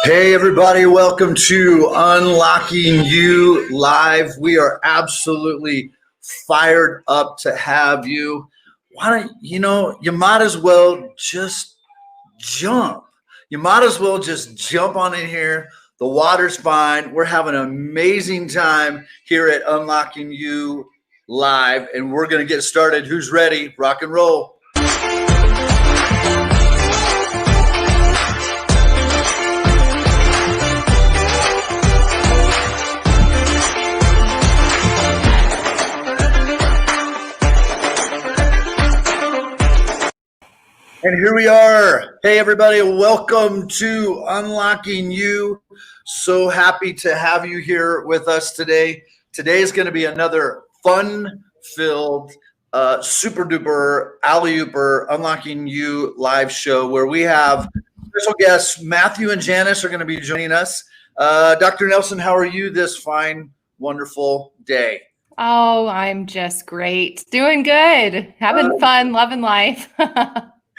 Hey everybody, welcome to Unlocking You Live. We are absolutely fired up to have you. Why don't you might as well just jump. You might as well just jump on in here. The water's fine. We're having an amazing time here at Unlocking You Live, and we're going to get started. Who's ready? Rock and roll. And here we are. Hey, everybody. Welcome to Unlocking You. So happy to have you here with us today. Today is going to be another fun-filled, super-duper, alley-ooper Unlocking You live show where we have special guests. Matthew and Janice are going to be joining us. Dr. Nelson, how are you this fine, wonderful day? Oh, I'm just great. Doing good. Having fun, loving life.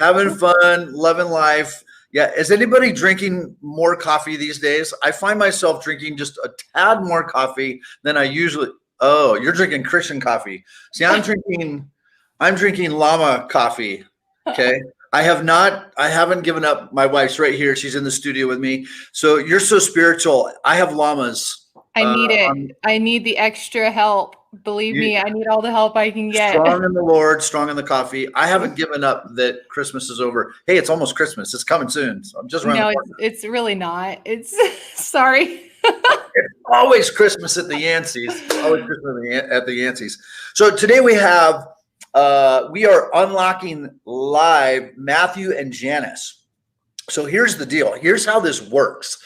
Having fun, loving life. Yeah. Is anybody drinking more coffee these days? I find myself drinking just a tad more coffee than I usually. Oh, you're drinking Christian coffee. See, I'm drinking llama coffee. Okay. I haven't given up. My wife's right here. She's in the studio with me. So you're so spiritual. I have llamas. I need it. I need the extra help. Believe me, I need all the help I can get. Strong in the Lord, strong in the coffee. I haven't given up that Christmas is over. Hey, it's almost Christmas. It's coming soon. So I'm just around the corner. It's really not. It's sorry. It's always Christmas at the Yancy's. Always Christmas at the Yancy's. So today we are unlocking live Matthew and Janice. So here's the deal. Here's how this works.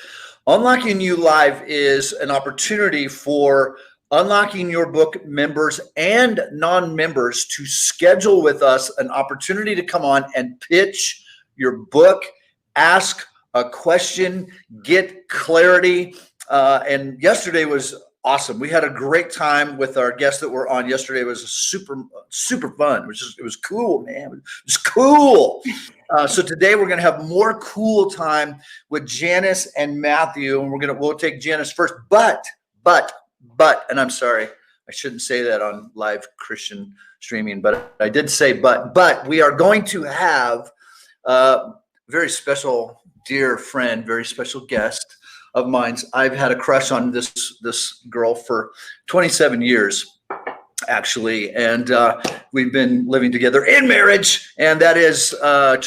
Unlocking You Live is an opportunity for Unlocking Your Book members and non-members to schedule with us an opportunity to come on and pitch your book, ask a question, get clarity. And yesterday was awesome. We had a great time with our guests that were on yesterday. It was super fun. It was cool, man. It was cool. So today we're going to have more cool time with Janice and Matthew, and we'll take Janice first. But, and I'm sorry, I shouldn't say that on live Christian streaming, but I did say but we are going to have a very special dear friend, very special guest of mine. I've had a crush on this girl for 27 years, actually, and we've been living together in marriage, and that is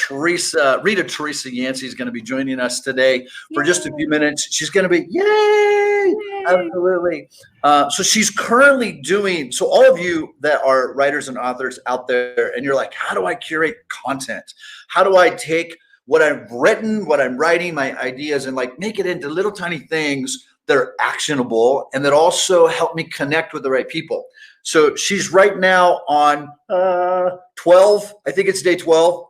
Rita Teresa Yancy is going to be joining us today for just a few minutes. She's going to be, yay! Absolutely. So she's currently doing, so all of you that are writers and authors out there, and you're like, how do I curate content? How do I take what I've written, what I'm writing, my ideas, and like make it into little tiny things that are actionable and that also help me connect with the right people? So she's right now on 12. I think it's day 12.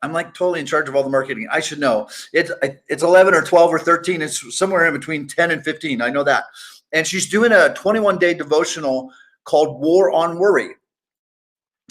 I'm like totally in charge of all the marketing. I should know. It's 11 or 12 or 13. It's somewhere in between 10 and 15. I know that. And she's doing a 21-day devotional called War on Worry.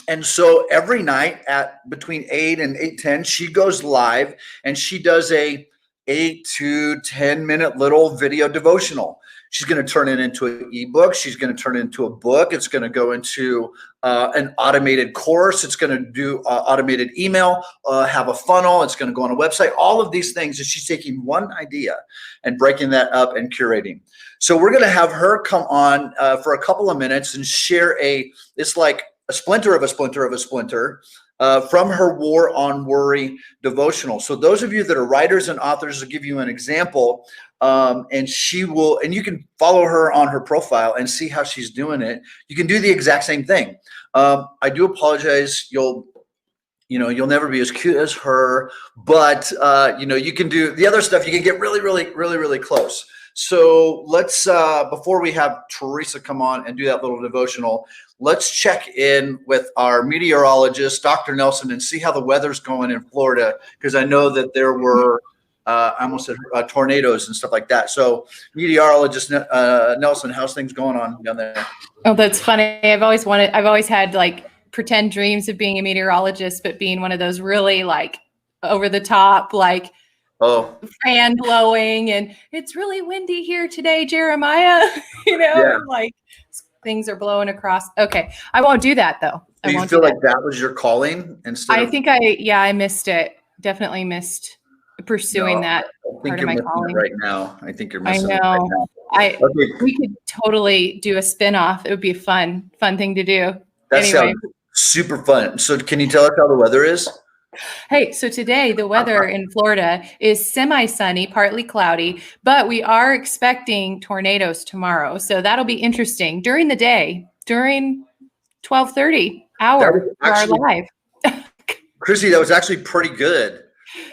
And so every night at between 8 and 8:10, she goes live and she does a 8 to 10 minute little video devotional. She's going to turn it into an ebook. She's going to turn it into a book. It's going to go into an automated course. It's going to do automated email, have a funnel. It's going to go on a website. All of these things is she's taking one idea and breaking that up and curating. So we're going to have her come on for a couple of minutes and share it's like a splinter of a splinter of a splinter from her War on Worry devotional. So those of you that are writers and authors, will give you an example. And you can follow her on her profile and see how she's doing it. You can do the exact same thing. I do apologize. You'll never be as cute as her, but you can do the other stuff. You can get really, really, really, really close. So let's, before we have Teresa come on and do that little devotional, let's check in with our meteorologist, Dr. Nelson, and see how the weather's going in Florida, because I know that there were I almost said tornadoes and stuff like that. So meteorologist Nelson, how's things going on down there? Oh, that's funny. I've always had like pretend dreams of being a meteorologist, but being one of those really like over the top, like fan blowing, and it's really windy here today, Jeremiah. Like things are blowing across. Okay, I won't do that though. Do you feel like that was your calling instead? I think I missed it. Definitely missed pursuing that part of my calling right now. I think you're missing it right now. We could totally do a spin-off. It would be a fun thing to do. That sounds super fun. So can you tell us how the weather is? Hey, so today the weather in Florida is semi-sunny, partly cloudy, but we are expecting tornadoes tomorrow. So that'll be interesting during the day, during 12:30 hour for our live. Krissy, that was actually pretty good.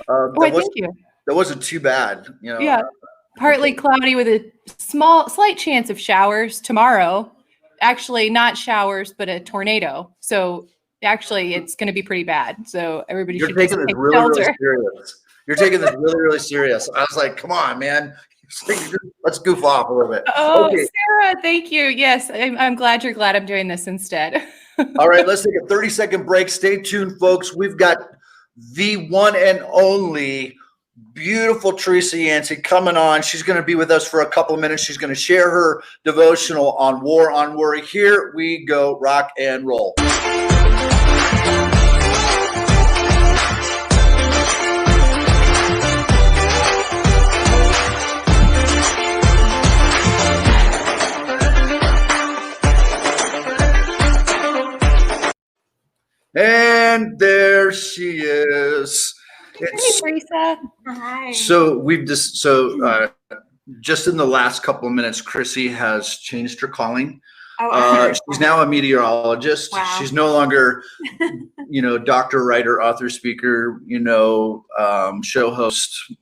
Thank you. That wasn't too bad. Yeah, partly cloudy with a slight chance of showers tomorrow. Actually, not showers, but a tornado. So actually, it's going to be pretty bad. So everybody should take shelter. Really serious. You're taking this really, really serious. I was like, come on, man. Let's goof off a little bit. Oh, okay. Sarah, thank you. Yes, I'm glad you're glad I'm doing this instead. All right, let's take a 30-second break. Stay tuned, folks. We've got the one and only beautiful Krissy Yancy coming on. She's going to be with us for a couple of minutes. She's going to share her devotional on War on Worry. Here we go. Rock and roll. And there she is. Hey, Teresa. Hi. So we've just just in the last couple of minutes, Krissy has changed her calling. She's now a meteorologist. Wow. She's no longer, doctor, writer, author, speaker, show host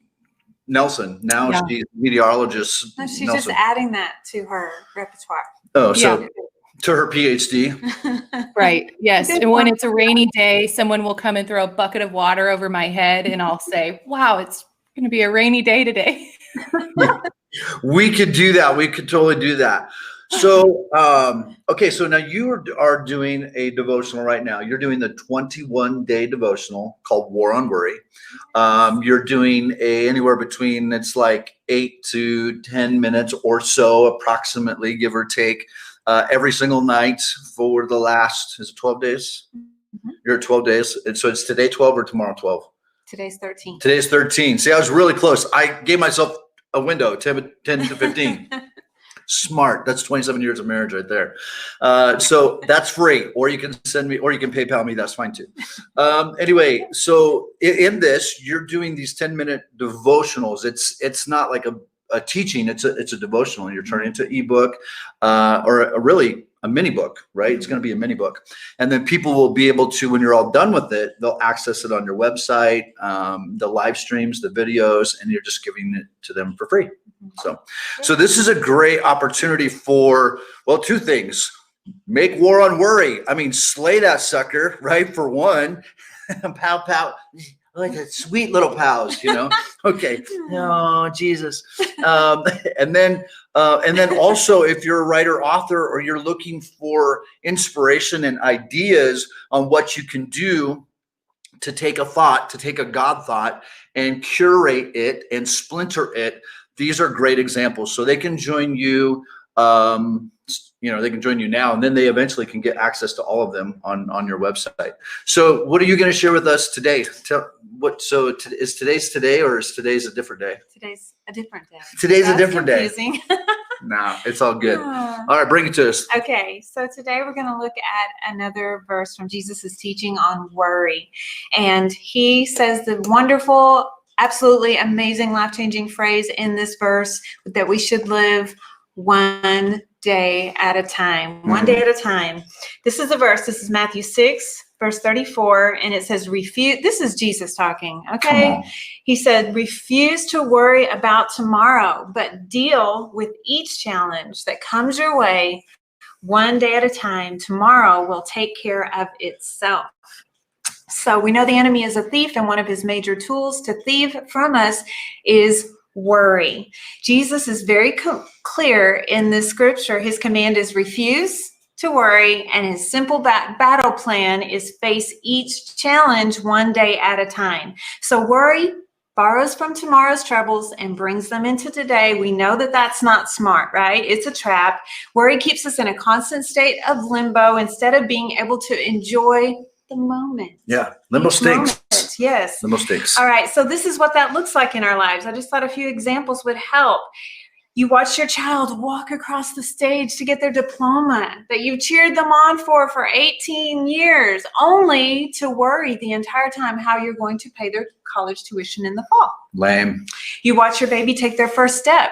Nelson. Now she's a meteorologist. No, she's Nelson. just adding that to her repertoire. Oh, so to her PhD. Right. Yes. And when it's a rainy day, someone will come and throw a bucket of water over my head and I'll say, wow, it's going to be a rainy day today. We could do that. We could totally do that. So, okay. So now you are doing a devotional right now. You're doing the 21-day devotional called War on Worry. You're doing anywhere between, it's like 8 to 10 minutes or so, approximately, give or take, every single night for the last, is it 12 days? Mm-hmm. You're at 12 days. And so it's today 12 or tomorrow 12? Today's 13. Today's 13. See, I was really close. I gave myself a window, 10 to 15. Smart. That's 27 years of marriage right there. So that's free, or you can send me, or you can PayPal me. That's fine too. Anyway, so in this, you're doing these 10-minute devotionals. It's not like a teaching. It's a devotional. You're turning into ebook, or really a mini book, right? It's going to be a mini book. And then people will be able to, when you're all done with it, they'll access it on your website, the live streams, the videos, and you're just giving it to them for free. So this is a great opportunity for, well, two things. Make war on worry. I mean, slay that sucker, right? For one, pow, pow. Like a sweet little pals, Okay. No, Jesus. And then also, if you're a writer, author, or you're looking for inspiration and ideas on what you can do to take a God thought and curate it and splinter it, these are great examples. So they can join you. They can join you now, and then they eventually can get access to all of them on your website. So what are you going to share with us today? Is today's today, or is today's a different day? Today's a different day. Today's a different confusing. day. No, it's all good. All right, bring it to us. Okay, so today we're going to look at another verse from Jesus' teaching on worry. And he says the wonderful, absolutely amazing, life-changing phrase in this verse that we should live one day at a time. One day at a time. This is a verse. This is Matthew 6, verse 34. And it says, refuse. This is Jesus talking. Okay. He said, refuse to worry about tomorrow, but deal with each challenge that comes your way one day at a time. Tomorrow will take care of itself. So we know the enemy is a thief, and one of his major tools to thieve from us is worry. Jesus is very clear in this scripture. His command is refuse to worry, and his simple battle plan is face each challenge one day at a time. So worry borrows from tomorrow's troubles and brings them into today. We know that that's not smart, right? It's a trap. Worry keeps us in a constant state of limbo instead of being able to enjoy the moment. Yeah, limbo stinks. Yes. Limbo stinks. All right, so this is what that looks like in our lives. I just thought a few examples would help. You watch your child walk across the stage to get their diploma that you've cheered them on for 18 years, only to worry the entire time how you're going to pay their college tuition in the fall. Lame. You watch your baby take their first step,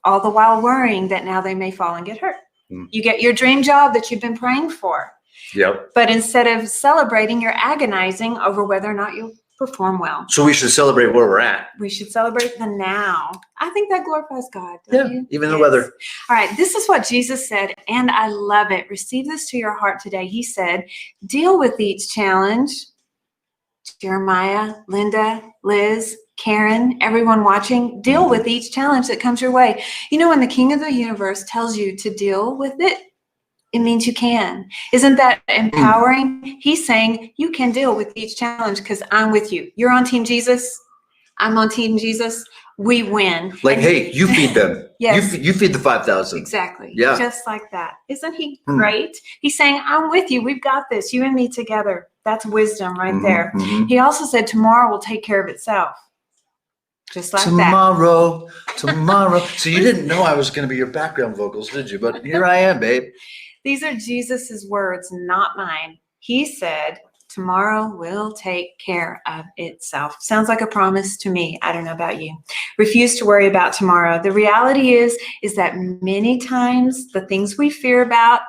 all the while worrying that now they may fall and get hurt. You get your dream job that you've been praying for. Yep. But instead of celebrating, you're agonizing over whether or not you'll perform well. So we should celebrate where we're at. We should celebrate the now. I think that glorifies God. Yeah, You? even the weather. All right, this is what Jesus said, and I love it. Receive this to your heart today. He said, deal with each challenge. Jeremiah, Linda, Liz, Karen, everyone watching, deal with each challenge that comes your way. You know, when the King of the universe tells you to deal with it, it means you can. Isn't that empowering? He's saying you can deal with each challenge because I'm with you. You're on Team Jesus. I'm on Team Jesus. We win. Like, hey, you feed them. Yes. You feed the 5,000. Exactly. Yeah. Just like that. Isn't he great? He's saying, I'm with you. We've got this. You and me together. That's wisdom right there. He also said tomorrow will take care of itself. Just like tomorrow. So you didn't know I was going to be your background vocals, did you? But here I am, babe. These are Jesus's words, not mine. He said, tomorrow will take care of itself. Sounds like a promise to me. I don't know about you. Refuse to worry about tomorrow. The reality is that many times the things we fear about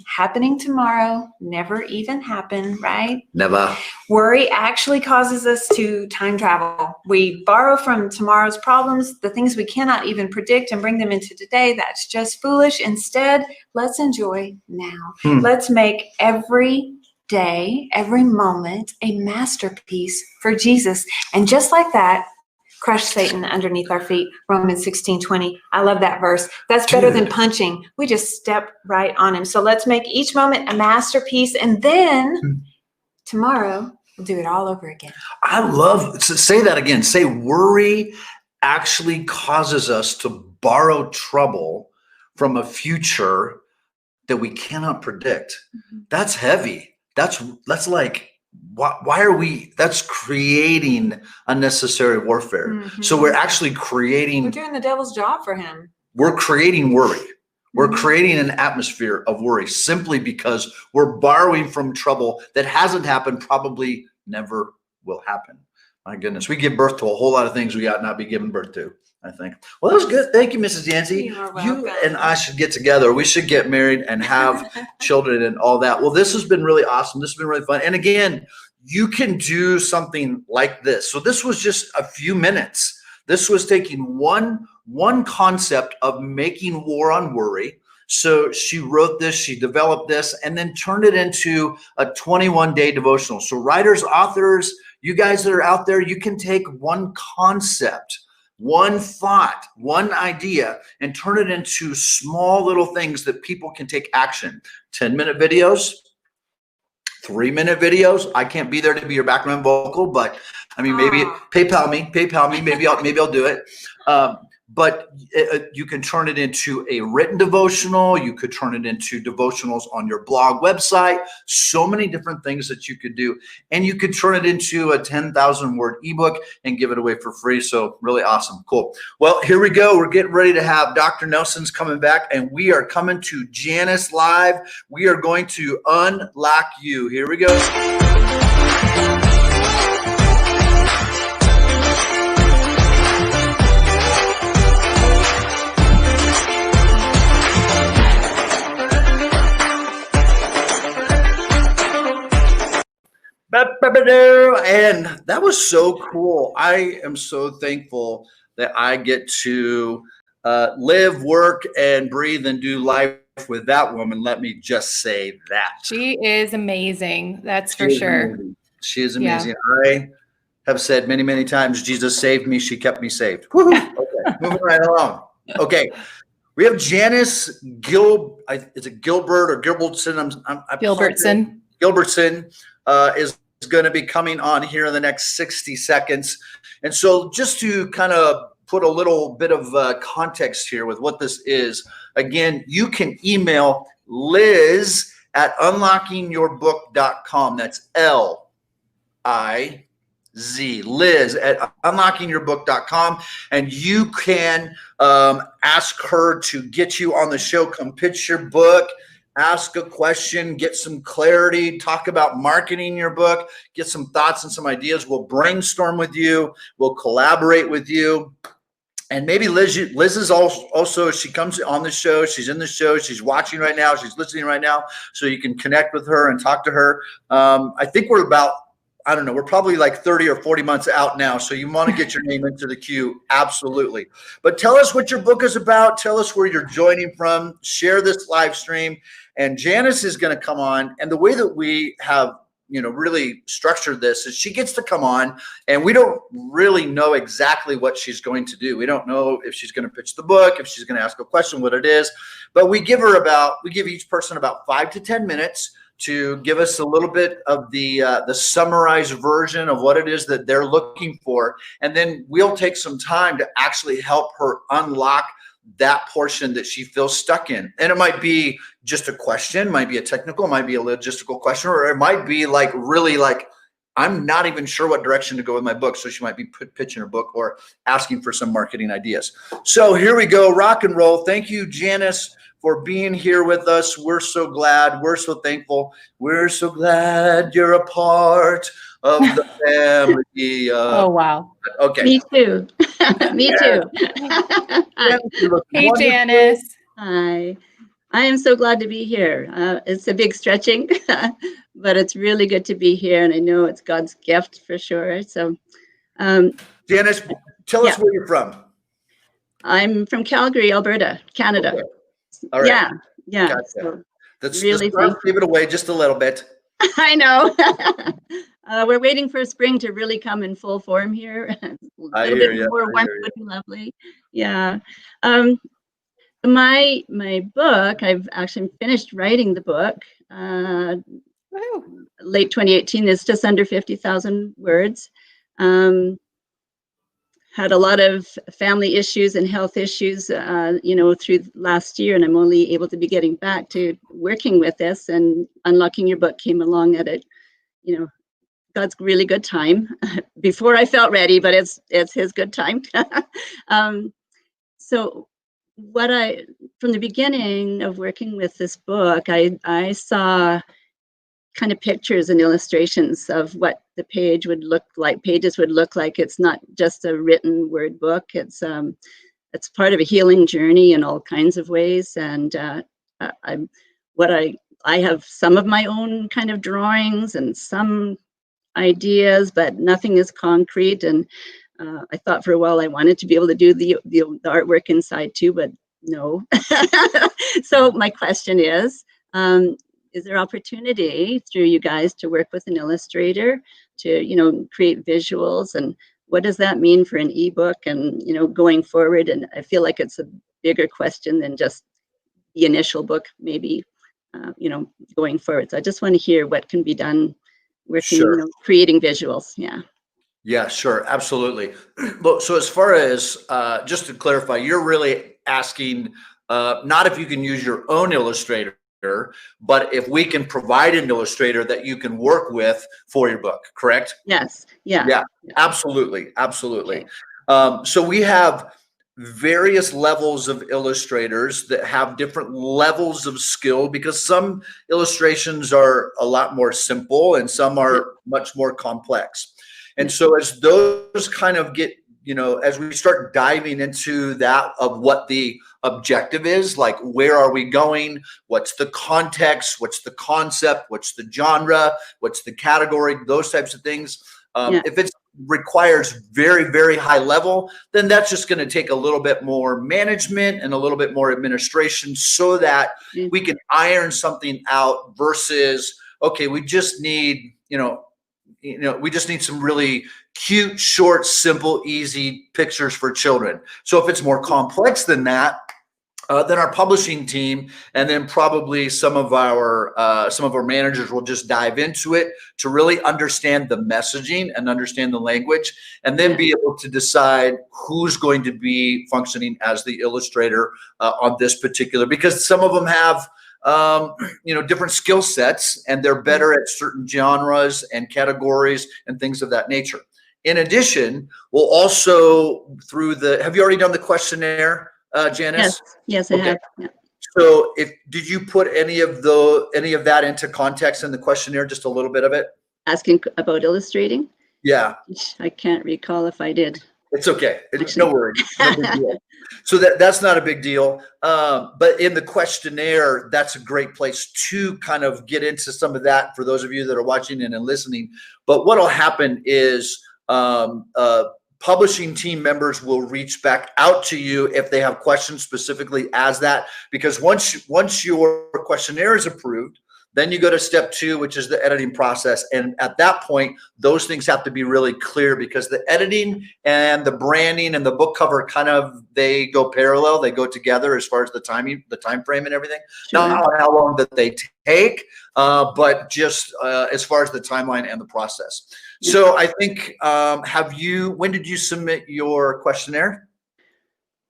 happening tomorrow never even happen, right? Never. Worry actually causes us to time travel. We borrow from tomorrow's problems, the things we cannot even predict, and bring them into today. That's just foolish. Instead, let's enjoy now. Let's make every day, every moment, a masterpiece for Jesus. And just like that, crush Satan underneath our feet. Romans 16:20. I love that verse. That's better than punching. We just step right on him. So let's make each moment a masterpiece, and then tomorrow we'll do it all over again. I love, say that again. Say worry actually causes us to borrow trouble from a future that we cannot predict. That's heavy. That's like, why are we, that's creating unnecessary warfare. So we're actually creating. We're doing the devil's job for him. We're creating worry. We're creating an atmosphere of worry simply because we're borrowing from trouble that hasn't happened, probably never will happen. My goodness, we give birth to a whole lot of things we ought not be giving birth to, I think. Well, that was good. Thank you, Mrs. Yancy. You and I should get together. We should get married and have children and all that. Well, this has been really awesome. This has been really fun. And again, you can do something like this. So this was just a few minutes. This was taking one concept of making war on worry. So she wrote this, she developed this, and then turned it into a 21-day devotional. So writers, authors, you guys that are out there, you can take one concept, one thought, one idea, and turn it into small little things that people can take action. 10-minute videos, 3-minute videos. I can't be there to be your background vocal, but I mean, maybe PayPal me, maybe I'll do it. But you can turn it into a written devotional. You could turn it into devotionals on your blog website. So many different things that you could do. And you could turn it into a 10,000 word ebook and give it away for free. So really awesome. Cool. Well, here we go. We're getting ready to have Dr. Nelson's coming back, and we are coming to Janice Live. We are going to unlock you. Here we go. And that was so cool. I am so thankful that I get to live, work, and breathe and do life with that woman. Let me just say that. She is amazing. That's for sure. Amazing. She is amazing. Yeah. I have said many, many times, Jesus saved me. She kept me saved. Okay, moving right along. Okay. We have Janice is it Gilbert or Gilbertson? Gilbertson. Gilbertson is going to be coming on here in the next 60 seconds. And so just to kind of put a little bit of context here with what this is, again, you can email Liz at unlockingyourbook.com. That's Liz, Liz at unlockingyourbook.com. And you can ask her to get you on the show, come pitch your book, ask a question, get some clarity, talk about marketing your book, get some thoughts and some ideas. We'll brainstorm with you. We'll collaborate with you. And maybe Liz is also, she comes on the show. She's in the show. She's watching right now. She's listening right now. So you can connect with her and talk to her. I think we're about, I don't know, we're probably like 30 or 40 months out now. So you want to get your name into the queue. Absolutely. But tell us what your book is about. Tell us where you're joining from. Share this live stream. And Janice is going to come on. And the way that we have, really structured this is she gets to come on, and we don't really know exactly what she's going to do. We don't know if she's going to pitch the book, if she's going to ask a question, what it is, but we give each person about 5 to 10 minutes to give us a little bit of the summarized version of what it is that they're looking for. And then we'll take some time to actually help her unlock that portion that she feels stuck in. And it might be just a question, might be a technical, might be a logistical question, or it might be really I'm not even sure what direction to go with my book. So she might be pitching her book or asking for some marketing ideas. So here we go, rock and roll. Thank you, Janice, for being here with us. We're so glad. We're so thankful. We're so glad you're a part of the family. Oh, wow. Okay. Me too. Me too. Hey, Janice. Hi. I am so glad to be here. It's a big stretching, but it's really good to be here. And I know it's God's gift for sure. So, Janice, tell us where you're from. I'm from Calgary, Alberta, Canada. Okay. All right. Yeah. Gotcha. So Let's really give it away just a little bit. I know. We're waiting for spring to really come in full form here. A little bit more warmth would be lovely. Yeah. My book, I've actually finished writing the book. Late 2018 is just under 50,000 words. Had a lot of family issues and health issues, through last year, and I'm only able to be getting back to working with this. And Unlocking Your Book came along at it, God's really good time. Before I felt ready, but it's His good time. So from the beginning of working with this book, I saw kind of pictures and illustrations of what the pages would look like. It's not just a written word book. It's part of a healing journey in all kinds of ways. And I have some of my own kind of drawings and some ideas, but nothing is concrete. And I thought for a while I wanted to be able to do the artwork inside too, but no. So my question is there opportunity through you guys to work with an illustrator to, create visuals? And what does that mean for an ebook and, going forward? And I feel like it's a bigger question than just the initial book, maybe, going forward. So I just want to hear what can be done working, creating visuals. Yeah. Yeah, sure. Absolutely. So as far as, just to clarify, you're really asking, not if you can use your own illustrator, but if we can provide an illustrator that you can work with for your book, correct? Yes. Yeah. Yeah, absolutely. Absolutely. Okay. So we have various levels of illustrators that have different levels of skill, because some illustrations are a lot more simple and some are much more complex. And so as those kind of get, as we start diving into that of what the objective is, like where are we going? What's the context? What's the concept? What's the genre? What's the category? Those types of things. If it requires very, very high level, then that's just going to take a little bit more management and a little bit more administration so that we can iron something out versus, okay, we just need, we just need some really cute, short, simple, easy pictures for children. So if it's more complex than that, then our publishing team, and then probably some of our managers will just dive into it to really understand the messaging and understand the language, and then be able to decide who's going to be functioning as the illustrator on this particular, because some of them have different skill sets, and they're better at certain genres and categories and things of that nature. In addition, we'll also have you already done the questionnaire? Janice? Yes, I have. Yeah. So did you put any of that into context in the questionnaire, just a little bit of it? Asking about illustrating? Yeah. I can't recall if I did. It's okay. No worries. No big deal. So that's not a big deal. But in the questionnaire, that's a great place to kind of get into some of that for those of you that are watching and listening. But what'll happen is publishing team members will reach back out to you if they have questions specifically as that, because once your questionnaire is approved, then you go to step 2, which is the editing process. And at that point, those things have to be really clear, because the editing and the branding and the book cover they go parallel, they go together as far as the time frame and everything. Sure. Not how long that they take, but just as far as the timeline and the process. So I think, when did you submit your questionnaire?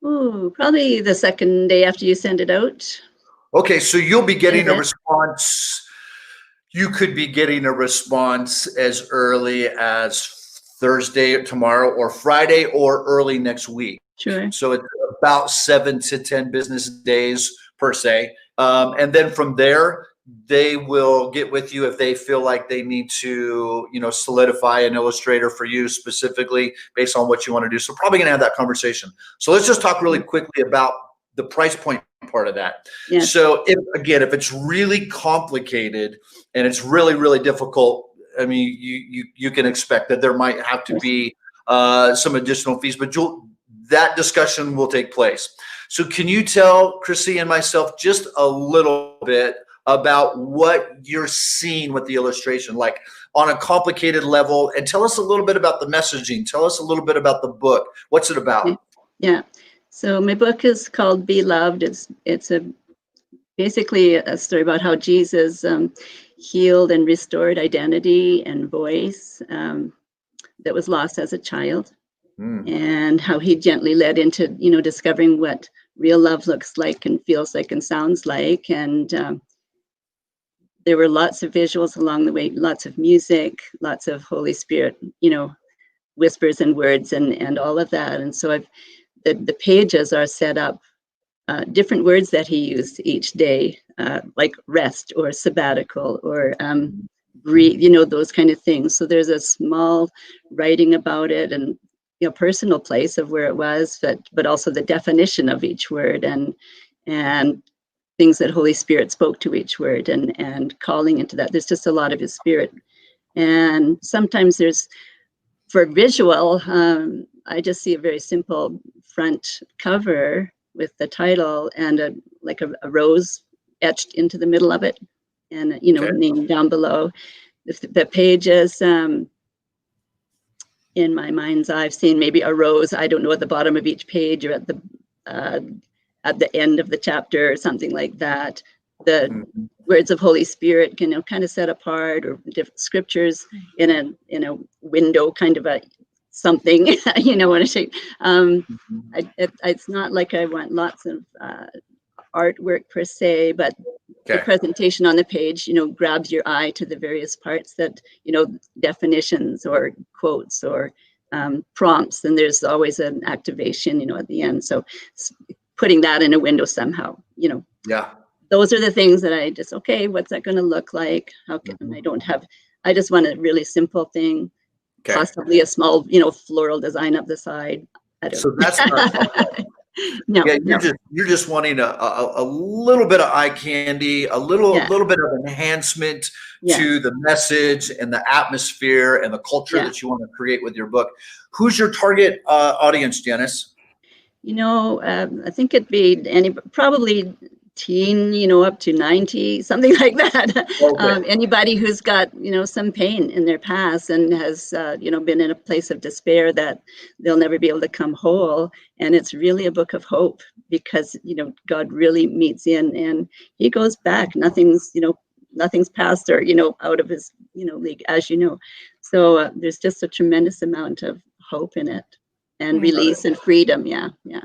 Ooh, probably the second day after you send it out. Okay, so you'll be getting a response. You could be getting a response as early as Thursday, tomorrow, or Friday, or early next week. Sure. So it's about 7 to 10 business days per se. And then from there, they will get with you if they feel like they need to, solidify an illustrator for you specifically based on what you want to do. So probably going to have that conversation. So let's just talk really quickly about the price point part of that. Yes. So if it's really complicated and it's really, really difficult, I mean, you can expect that there might have to be some additional fees, but that discussion will take place. So can you tell Krissy and myself just a little bit about what you're seeing with the illustration, like on a complicated level, and tell us a little bit about the messaging. Tell us a little bit about the book. What's it about? Yeah. So my book is called Be Loved. It's basically a story about how Jesus healed and restored identity and voice that was lost as a child, and how he gently led into discovering what real love looks like and feels like and sounds like. And there were lots of visuals along the way, lots of music, lots of Holy Spirit, whispers and words and all of that. And so the pages are set up, different words that he used each day, like rest or sabbatical or breathe, those kind of things. So there's a small writing about it, and personal place of where it was, but also the definition of each word and things that Holy Spirit spoke to each word and calling into that. There's just a lot of his Spirit. And sometimes for visual, I just see a very simple front cover with the title and a rose etched into the middle of it, and name down below. The pages, in my mind's eye, I've seen maybe a rose, I don't know, at the bottom of each page or at the end of the chapter or something like that. The words of Holy Spirit can kind of set apart, or different scriptures in a window, kind of a something, what I say. It's not like I want lots of artwork per se, but the presentation on the page, grabs your eye to the various parts that, definitions or quotes or prompts, and there's always an activation, at the end. So putting that in a window somehow, those are the things that I just, what's that going to look like? How can I just want a really simple thing, possibly a small, floral design up the side. So that's not no, you're just wanting a little bit of eye candy, a little bit of enhancement to the message and the atmosphere and the culture that you want to create with your book. Who's your target audience, Janice? I think it'd be probably teen, up to 90, something like that. Okay. Anybody who's got, some pain in their past and has, been in a place of despair that they'll never be able to come whole. And it's really a book of hope because, God really meets in and he goes back. Nothing's past or, out of his, league, as you know. So there's just a tremendous amount of hope in it and release and freedom. Yeah. Yeah.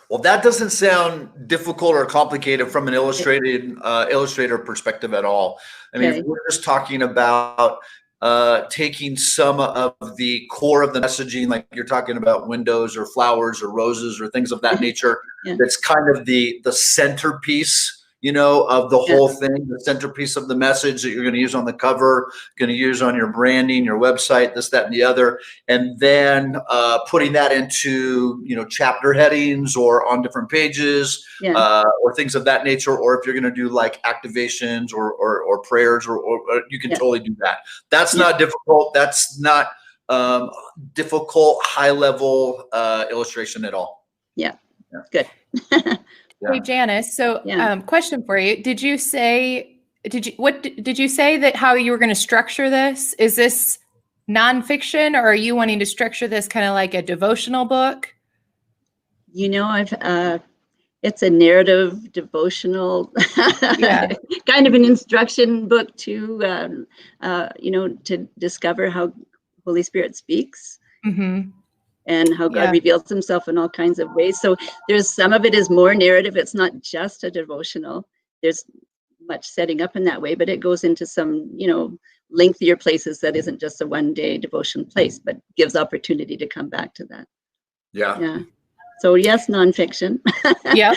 Well, that doesn't sound difficult or complicated from an illustrator perspective at all. I mean, if we're just talking about taking some of the core of the messaging, like you're talking about windows or flowers or roses or things of that nature, that's kind of the centerpiece, of the whole thing, the centerpiece of the message that you're going to use on the cover, going to use on your branding, your website, this, that, and the other. And then putting that into, chapter headings or on different pages or things of that nature. Or if you're going to do like activations or prayers, or you can totally do that. That's not difficult. That's not difficult, high level illustration at all. Yeah. Good. Hey, Janice. So, question for you: Did you say that how you were going to structure this? Is this nonfiction, or are you wanting to structure this kind of like a devotional book? It's a narrative devotional, kind of an instruction book to, to discover how Holy Spirit speaks. Mm-hmm. And how God reveals himself in all kinds of ways. So there's some of it is more narrative. It's not just a devotional. There's much setting up in that way, but it goes into some, lengthier places that isn't just a one-day devotion place, but gives opportunity to come back to that. Yeah. So yes, nonfiction. Yeah.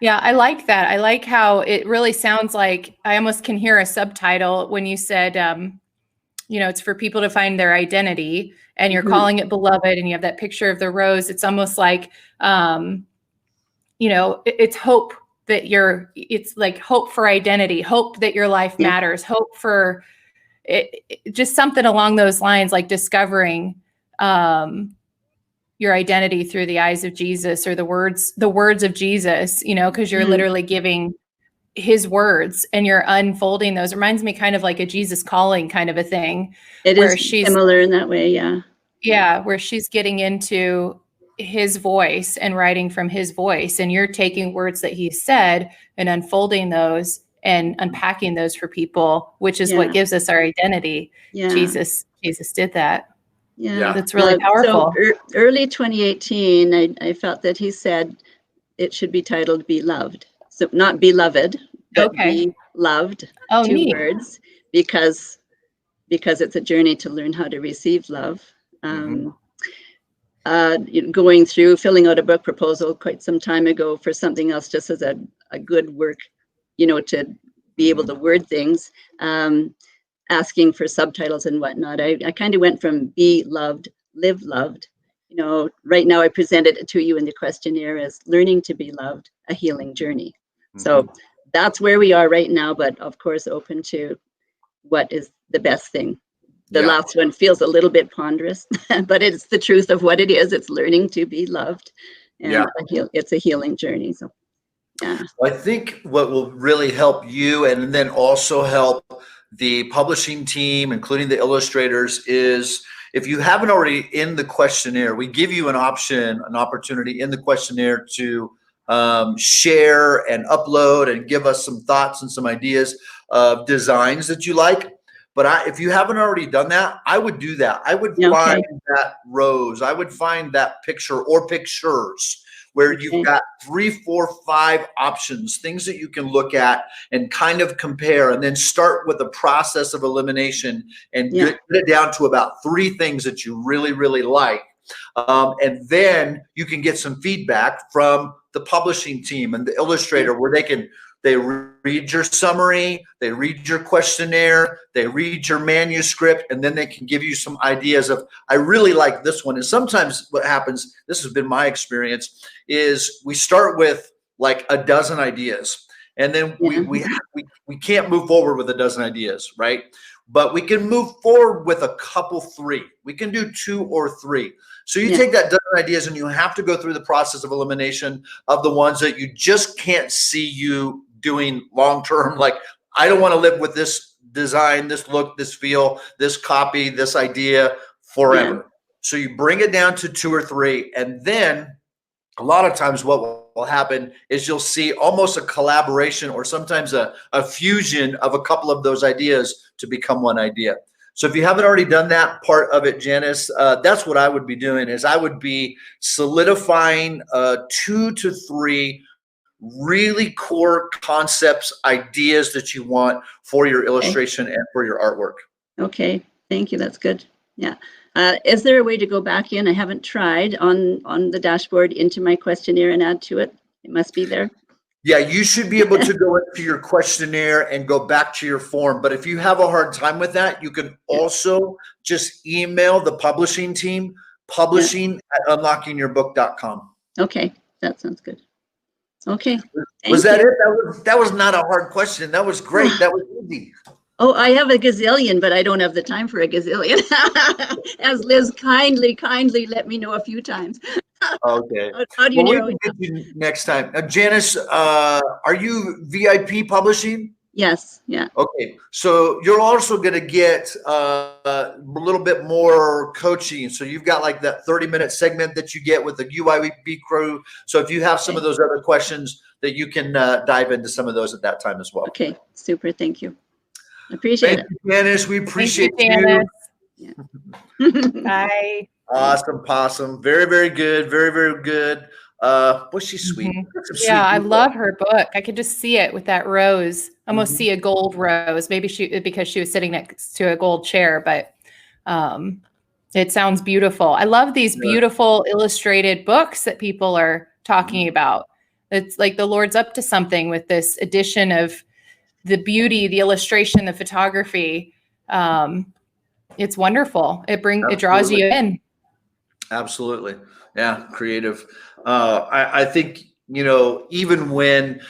Yeah, I like that. I like how it really sounds like I almost can hear a subtitle when you said, it's for people to find their identity, and you're calling it beloved, and you have that picture of the rose. It's almost like, it's hope that it's like hope for identity, hope that your life matters, hope for just something along those lines, like discovering your identity through the eyes of Jesus, or the words of Jesus, because you're literally giving his words and you're unfolding those. It reminds me kind of like a Jesus calling kind of a thing. It is similar in that way. Yeah. Where she's getting into his voice and writing from his voice, and you're taking words that he said and unfolding those and unpacking those for people, which is what gives us our identity. Jesus did that. That's really powerful. So early 2018, I felt that he said it should be titled Beloved. So not beloved, but be loved. Oh, 2 words, because it's a journey to learn how to receive love. Going through filling out a book proposal quite some time ago for something else, just as a good work, to be able to word things, asking for subtitles and whatnot. I kind of went from be loved, live loved. Right now I presented it to you in the questionnaire as learning to be loved, a healing journey. So that's where we are right now, but of course, open to what is the best thing. The last one feels a little bit ponderous, but it's the truth of what it is. It's learning to be loved, and it's a healing journey. So, I think what will really help you, and then also help the publishing team, including the illustrators, is if you haven't already in the questionnaire, we give you an opportunity in the questionnaire to share and upload and give us some thoughts and some ideas of designs that you like. But if you haven't already done that, I would do that. I would find that rose. I would find that picture or pictures where you've got 3, 4, 5 options, things that you can look at and kind of compare, and then start with a process of elimination and get it down to about 3 things that you really, really like. And then you can get some feedback from the publishing team and the illustrator, where they read your summary, they read your questionnaire, they read your manuscript, and then they can give you some ideas of, I really like this one. And sometimes what happens, this has been my experience, is we start with like a dozen ideas, and then we can't move forward with a dozen ideas, right? but we can move forward with a couple, 3. We can do 2 or 3. So you take that dozen ideas and you have to go through the process of elimination of the ones that you just can't see you doing long-term. Like, I don't want to live with this design, this look, this feel, this copy, this idea forever. Yeah. So you bring it down to 2 or 3, and then a lot of times what will happen is you'll see almost a collaboration or sometimes a fusion of a couple of those ideas to become one idea. So if you haven't already done that part of it, Janice, that's what I would be doing. Is I would be solidifying 2 to 3 really core concepts, ideas that you want for your illustration and for your artwork. Okay, thank you. That's good. Yeah. Is there a way to go back in? I haven't tried on the dashboard into my questionnaire and add to it. It must be there. Yeah, you should be able to go into your questionnaire and go back to your form. But if you have a hard time with that, you can also just email the publishing team, publishing@unlockingyourbook.com. Okay, that sounds good. Okay. Was that it? That was not a hard question. That was great. That was easy. Oh, I have a gazillion, but I don't have the time for a gazillion. As Liz kindly let me know a few times. Okay. How do you narrow it down? Next time. Janice, are you VIP publishing? Yes. Yeah. Okay. So you're also going to get a little bit more coaching. So you've got like that 30-minute segment that you get with the UYB crew. So if you have some of those other questions, that you can dive into some of those at that time as well. Okay. Super. Thank you. Appreciate it. Janice, we appreciate you. Yeah. Bye. Awesome, possum. Very, very good. Very, very good. Boy, she's sweet. Mm-hmm. Yeah, I love her book. I could just see it with that rose. Almost see a gold rose. Maybe because she was sitting next to a gold chair, but it sounds beautiful. I love these beautiful illustrated books that people are talking about. It's like the Lord's up to something with this addition of the beauty, the illustration, the photography. It's wonderful. It draws you in. Absolutely. Yeah. Creative. I think, even when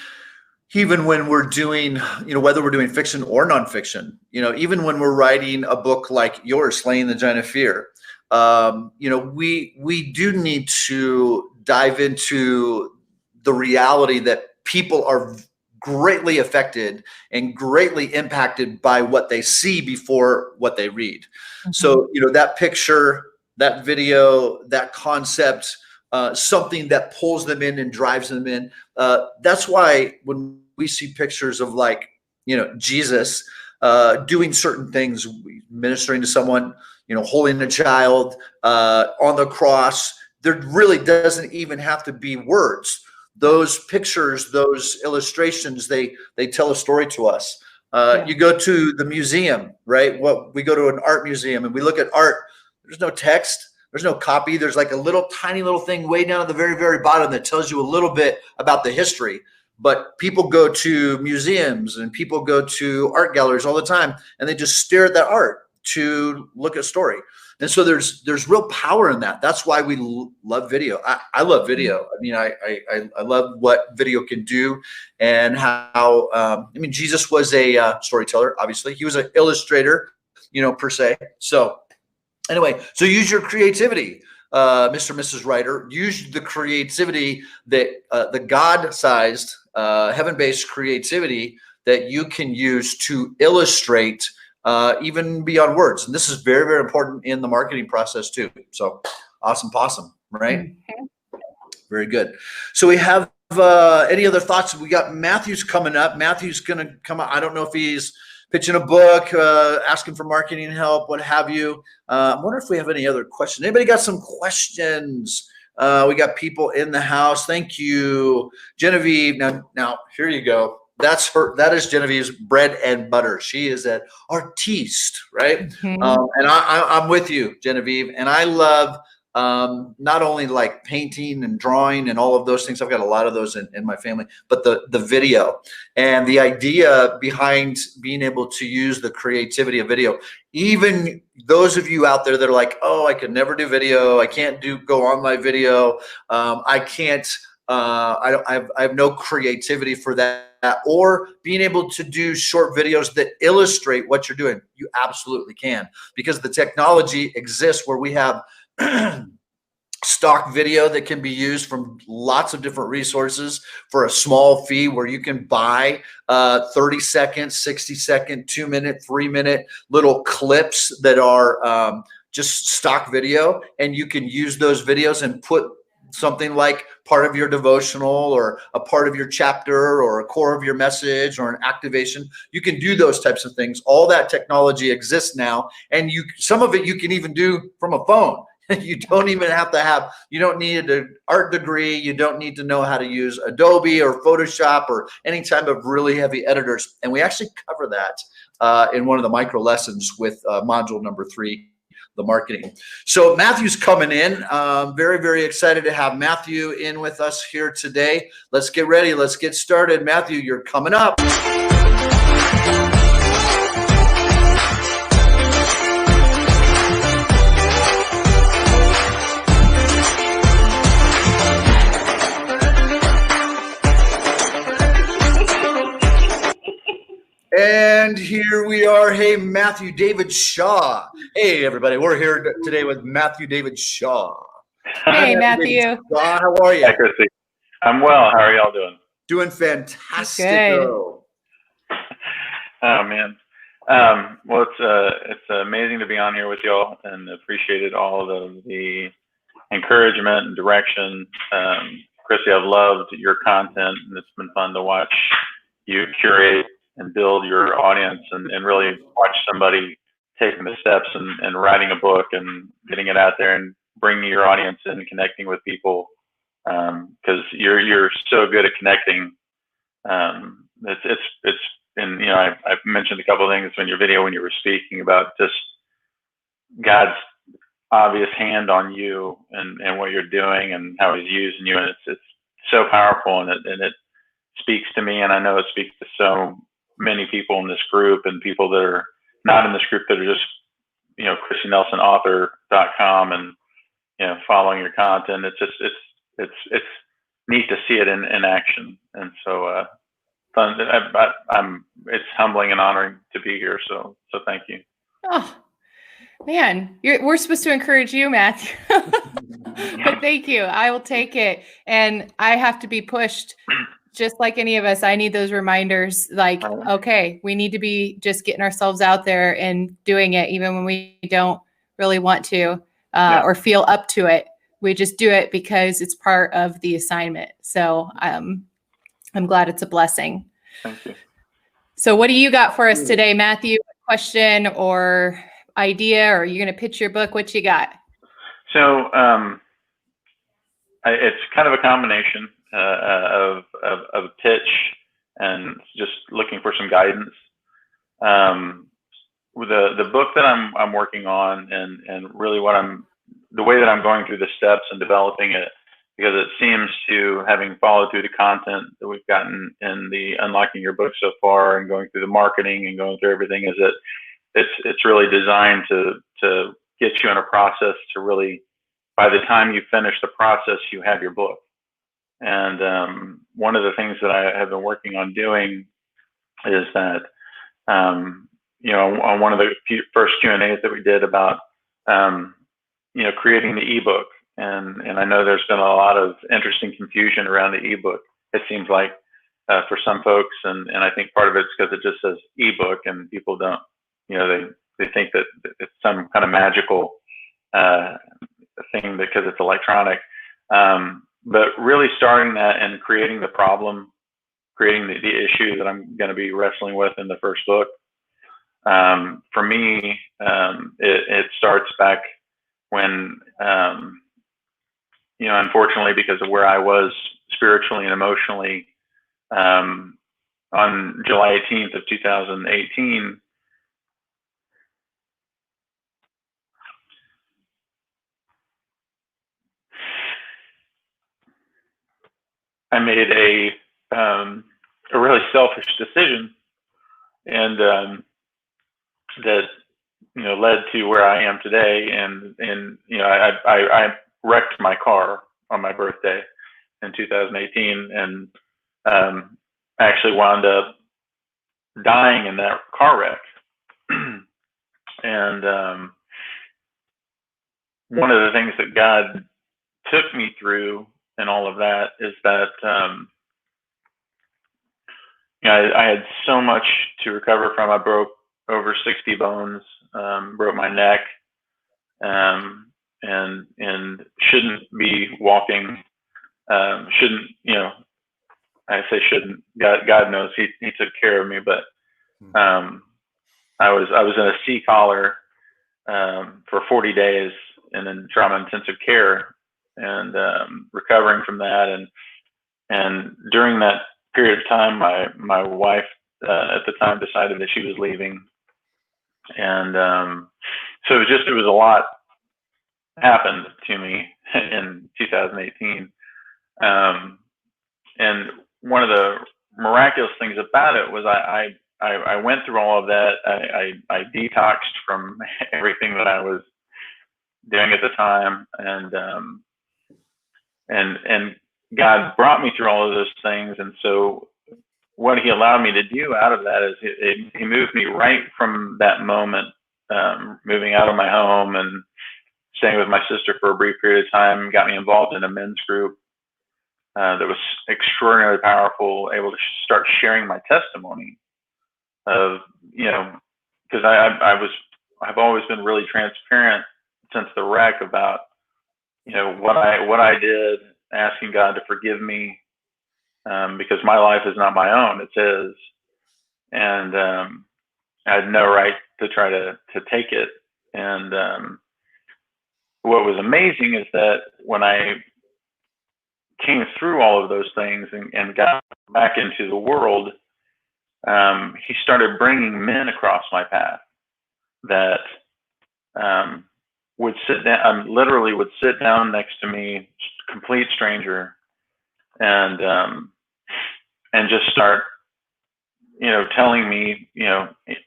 we're doing, whether we're doing fiction or nonfiction, even when we're writing a book like yours, Slaying the Giant of Fear, we do need to dive into the reality that people are greatly affected and greatly impacted by what they see before what they read. Mm-hmm. So, that picture, that video, that concept, something that pulls them in and drives them in. That's why when we see pictures of Jesus doing certain things, ministering to someone, holding a child on the cross, there really doesn't even have to be words. Those pictures, those illustrations, they tell a story to us. You go to the museum, right? We go to an art museum and we look at art. There's no text. There's no copy. There's like a tiny little thing way down at the very, very bottom that tells you a little bit about the history. But people go to museums and people go to art galleries all the time, and they just stare at that art to look at story. And so there's real power in that. That's why we love video. I love video. I mean, I love what video can do, and how, Jesus was a storyteller, obviously. He was an illustrator, per se. So anyway, so use your creativity, Mr. and Mrs. Writer. Use the creativity that the God-sized, heaven-based creativity that you can use to illustrate even beyond words. And this is very, very important in the marketing process too. So awesome possum, right? Mm-hmm. Very good. So we have any other thoughts? We got Matthew's coming up. Matthew's going to come out. I don't know if he's pitching a book, asking for marketing help, what have you. I wonder if we have any other questions. Anybody got some questions? We got people in the house. Thank you, Genevieve. Now here you go. That's her. That is Genevieve's bread and butter. She is an artiste, right? Mm-hmm. And I'm with you, Genevieve. And I love not only like painting and drawing and all of those things. I've got a lot of those in my family, but the video and the idea behind being able to use the creativity of video. Even those of you out there that are like, oh, I could never do video. I can't go on my video. I can't I have no creativity for that. Or being able to do short videos that illustrate what you're doing, you absolutely can, because the technology exists where we have stock video that can be used from lots of different resources for a small fee, where you can buy 30 second, 60 second, 2 minute, 3 minute little clips that are just stock video, and you can use those videos and put something like part of your devotional or a part of your chapter or a core of your message or an activation. You can do those types of things. All that technology exists now, and some of it you can even do from a phone. You don't even have to have, you don't need an art degree. You don't need to know how to use Adobe or Photoshop or any type of really heavy editors. And we actually cover that in one of the micro lessons with module number 3, the marketing. So Matthew's coming in. Very, very excited to have Matthew in with us here today. Let's get ready. Let's get started. Matthew, you're coming up. And here we are. Hey, Matthew David Shaw. Hey, everybody. We're here today with Matthew David Shaw. Hey, Matthew. Shaw, how are you? Hi, Krissy. I'm well. How are y'all doing? Doing fantastic. Good. Oh, man. Well, it's amazing to be on here with y'all, and appreciated all of the encouragement and direction. Krissy, I've loved your content, and it's been fun to watch you curate and build your audience, and really watch somebody taking the steps and writing a book and getting it out there and bringing your audience in and connecting with people, because you're so good at connecting. It's and I've mentioned a couple of things in your video when you were speaking about just God's obvious hand on you and what you're doing and how He's using you, and it's so powerful, and it speaks to me, and I know it speaks to so many people in this group, and people that are not in this group that are just KrissyNelsonAuthor.com and following your content. It's just it's neat to see it in action, and so fun. It's humbling and honoring to be here. So thank you. Oh man, we're supposed to encourage you, Matthew. But thank you. I will take it, and I have to be pushed. Just like any of us, I need those reminders, like, okay, we need to be just getting ourselves out there and doing it, even when we don't really want to or feel up to it. We just do it because it's part of the assignment. So I'm glad it's a blessing. Thank you. So what do you got for us today, Matthew? Question or idea, or are you going to pitch your book? What you got? So it's kind of a combination of a pitch and just looking for some guidance. With the book that I'm working on, and really the way that I'm going through the steps and developing it, because it seems to, having followed through the content that we've gotten in the Unlocking Your Book so far, and going through the marketing and going through everything, is that it's really designed to get you in a process to really, by the time you finish the process, you have your book. And one of the things that I have been working on doing is that, on one of the first Q&As that we did about, creating the ebook, and I know there's been a lot of interesting confusion around the ebook. It seems like for some folks, and I think part of it's because it just says ebook, and people don't, they think that it's some kind of magical thing because it's electronic. But really starting that and creating the problem, creating the issue that I'm going to be wrestling with in the first book. For me, it starts back when, unfortunately, because of where I was spiritually and emotionally, on July 18th of 2018, I made a really selfish decision, and that led to where I am today. And I wrecked my car on my birthday, in 2018, and actually wound up dying in that car wreck. And one of the things that God took me through and all of that is that I had so much to recover from. I broke over 60 bones, broke my neck, and shouldn't be walking. Shouldn't, I say shouldn't. God knows He took care of me, but I was in a C collar for 40 days and in trauma intensive care, and recovering from that. And during that period of time, my wife at the time decided that she was leaving, and so it was a lot happened to me in 2018. And one of the miraculous things about it was I went through all of that. I detoxed from everything that I was doing at the time, and God brought me through all of those things. And so what He allowed me to do out of that is He moved me right from that moment, moving out of my home and staying with my sister for a brief period of time, got me involved in a men's group that was extraordinarily powerful, able to start sharing my testimony of, because I've always been really transparent since the wreck about, what I did, asking God to forgive me, because my life is not my own, it's His. And I had no right to try to take it. And what was amazing is that when I came through all of those things and got back into the world, He started bringing men across my path that would sit down, literally would sit down next to me, complete stranger, and just start, telling me,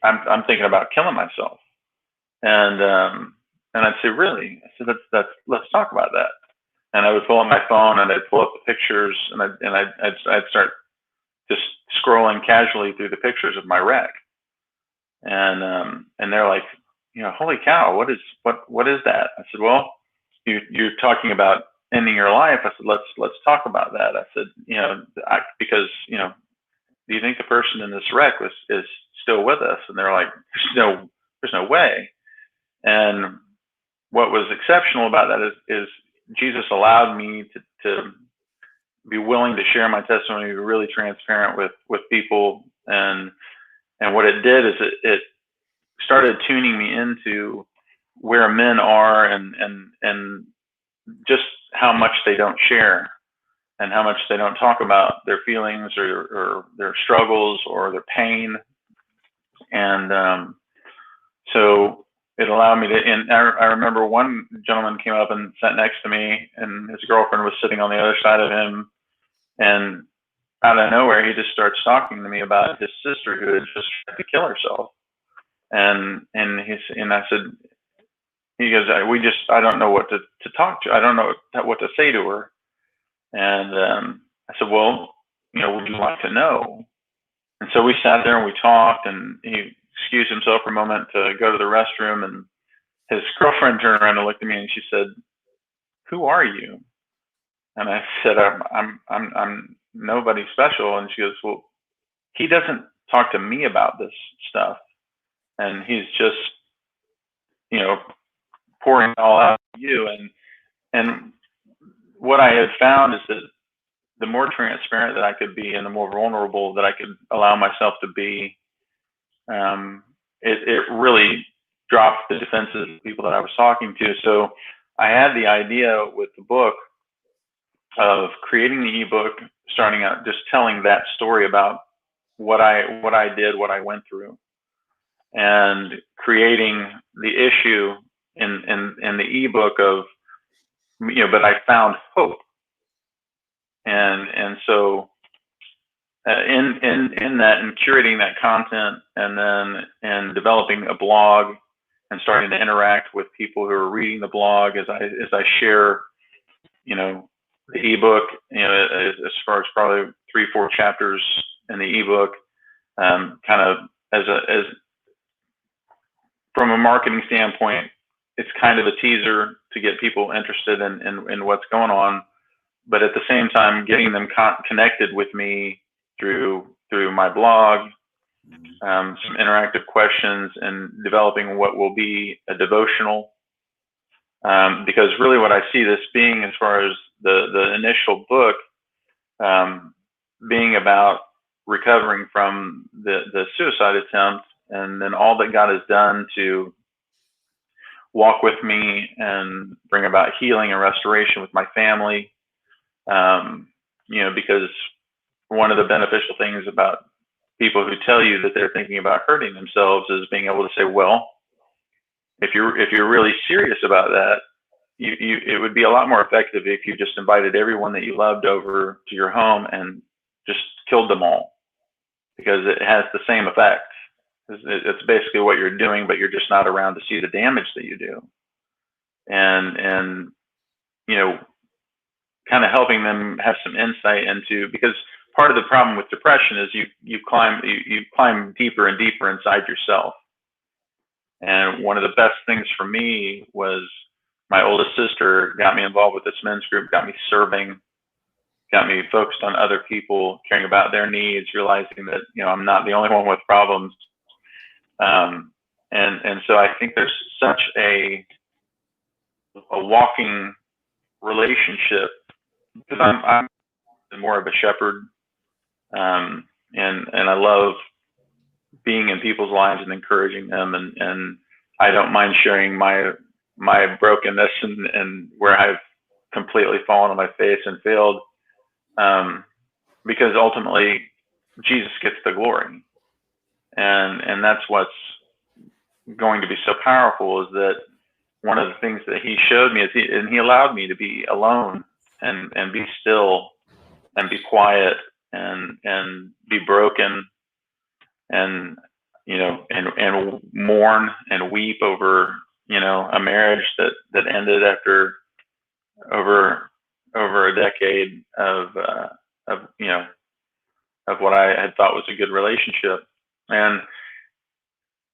I'm thinking about killing myself, and I'd say, really? I said, let's talk about that. And I would pull up my phone and I'd pull up the pictures, and I'd start just scrolling casually through the pictures of my wreck, and they're like, holy cow, what is that? I said, well, you're talking about ending your life. I said, let's talk about that. I said, because do you think the person in this wreck is still with us? And they're like, there's no way. And what was exceptional about that is Jesus allowed me to be willing to share my testimony, be really transparent with people, and what it did is it started tuning me into where men are and just how much they don't share and how much they don't talk about their feelings or their struggles or their pain. And so it allowed me to, and I remember one gentleman came up and sat next to me, and his girlfriend was sitting on the other side of him, and out of nowhere, he just starts talking to me about his sister who had just tried to kill herself. And I said, he goes, I don't know what to talk to. I don't know what to say to her. And I said, well, would you like to know? And so we sat there and we talked, and he excused himself for a moment to go to the restroom, and his girlfriend turned around and looked at me, and she said, who are you? And I said, I'm nobody special. And she goes, well, he doesn't talk to me about this stuff, and he's just, pouring it all out to you. And what I had found is that the more transparent that I could be and the more vulnerable that I could allow myself to be, it really dropped the defenses of people that I was talking to. So I had the idea with the book of creating the ebook, starting out just telling that story about what I did, what I went through, and creating the issue in the ebook of, but I found hope. And so in that, and curating that content, and developing a blog and starting to interact with people who are reading the blog as I share, the ebook, as far as probably 3-4 chapters in the ebook, kind of as from a marketing standpoint, it's kind of a teaser to get people interested in what's going on, but at the same time, getting them connected with me through my blog, some interactive questions, and developing what will be a devotional. Because really what I see this being, as far as the initial book, being about recovering from the suicide attempt, and then all that God has done to walk with me and bring about healing and restoration with my family. Because one of the beneficial things about people who tell you that they're thinking about hurting themselves is being able to say, well, if you're really serious about that, it would be a lot more effective if you just invited everyone that you loved over to your home and just killed them all, because it has the same effect. It's basically what you're doing, but you're just not around to see the damage that you do. And kind of helping them have some insight into, because part of the problem with depression is you climb deeper and deeper inside yourself. And one of the best things for me was my oldest sister got me involved with this men's group, got me serving, got me focused on other people, caring about their needs, realizing that, I'm not the only one with problems. And so I think there's such a walking relationship, because I'm more of a shepherd, and I love being in people's lives and encouraging them, and I don't mind sharing my brokenness and where I've completely fallen on my face and failed, because ultimately Jesus gets the glory, and that's what's going to be so powerful, is that one of the things that he showed me is he allowed me to be alone and be still and be quiet and be broken and and mourn and weep over a marriage that ended after over a decade of what I had thought was a good relationship.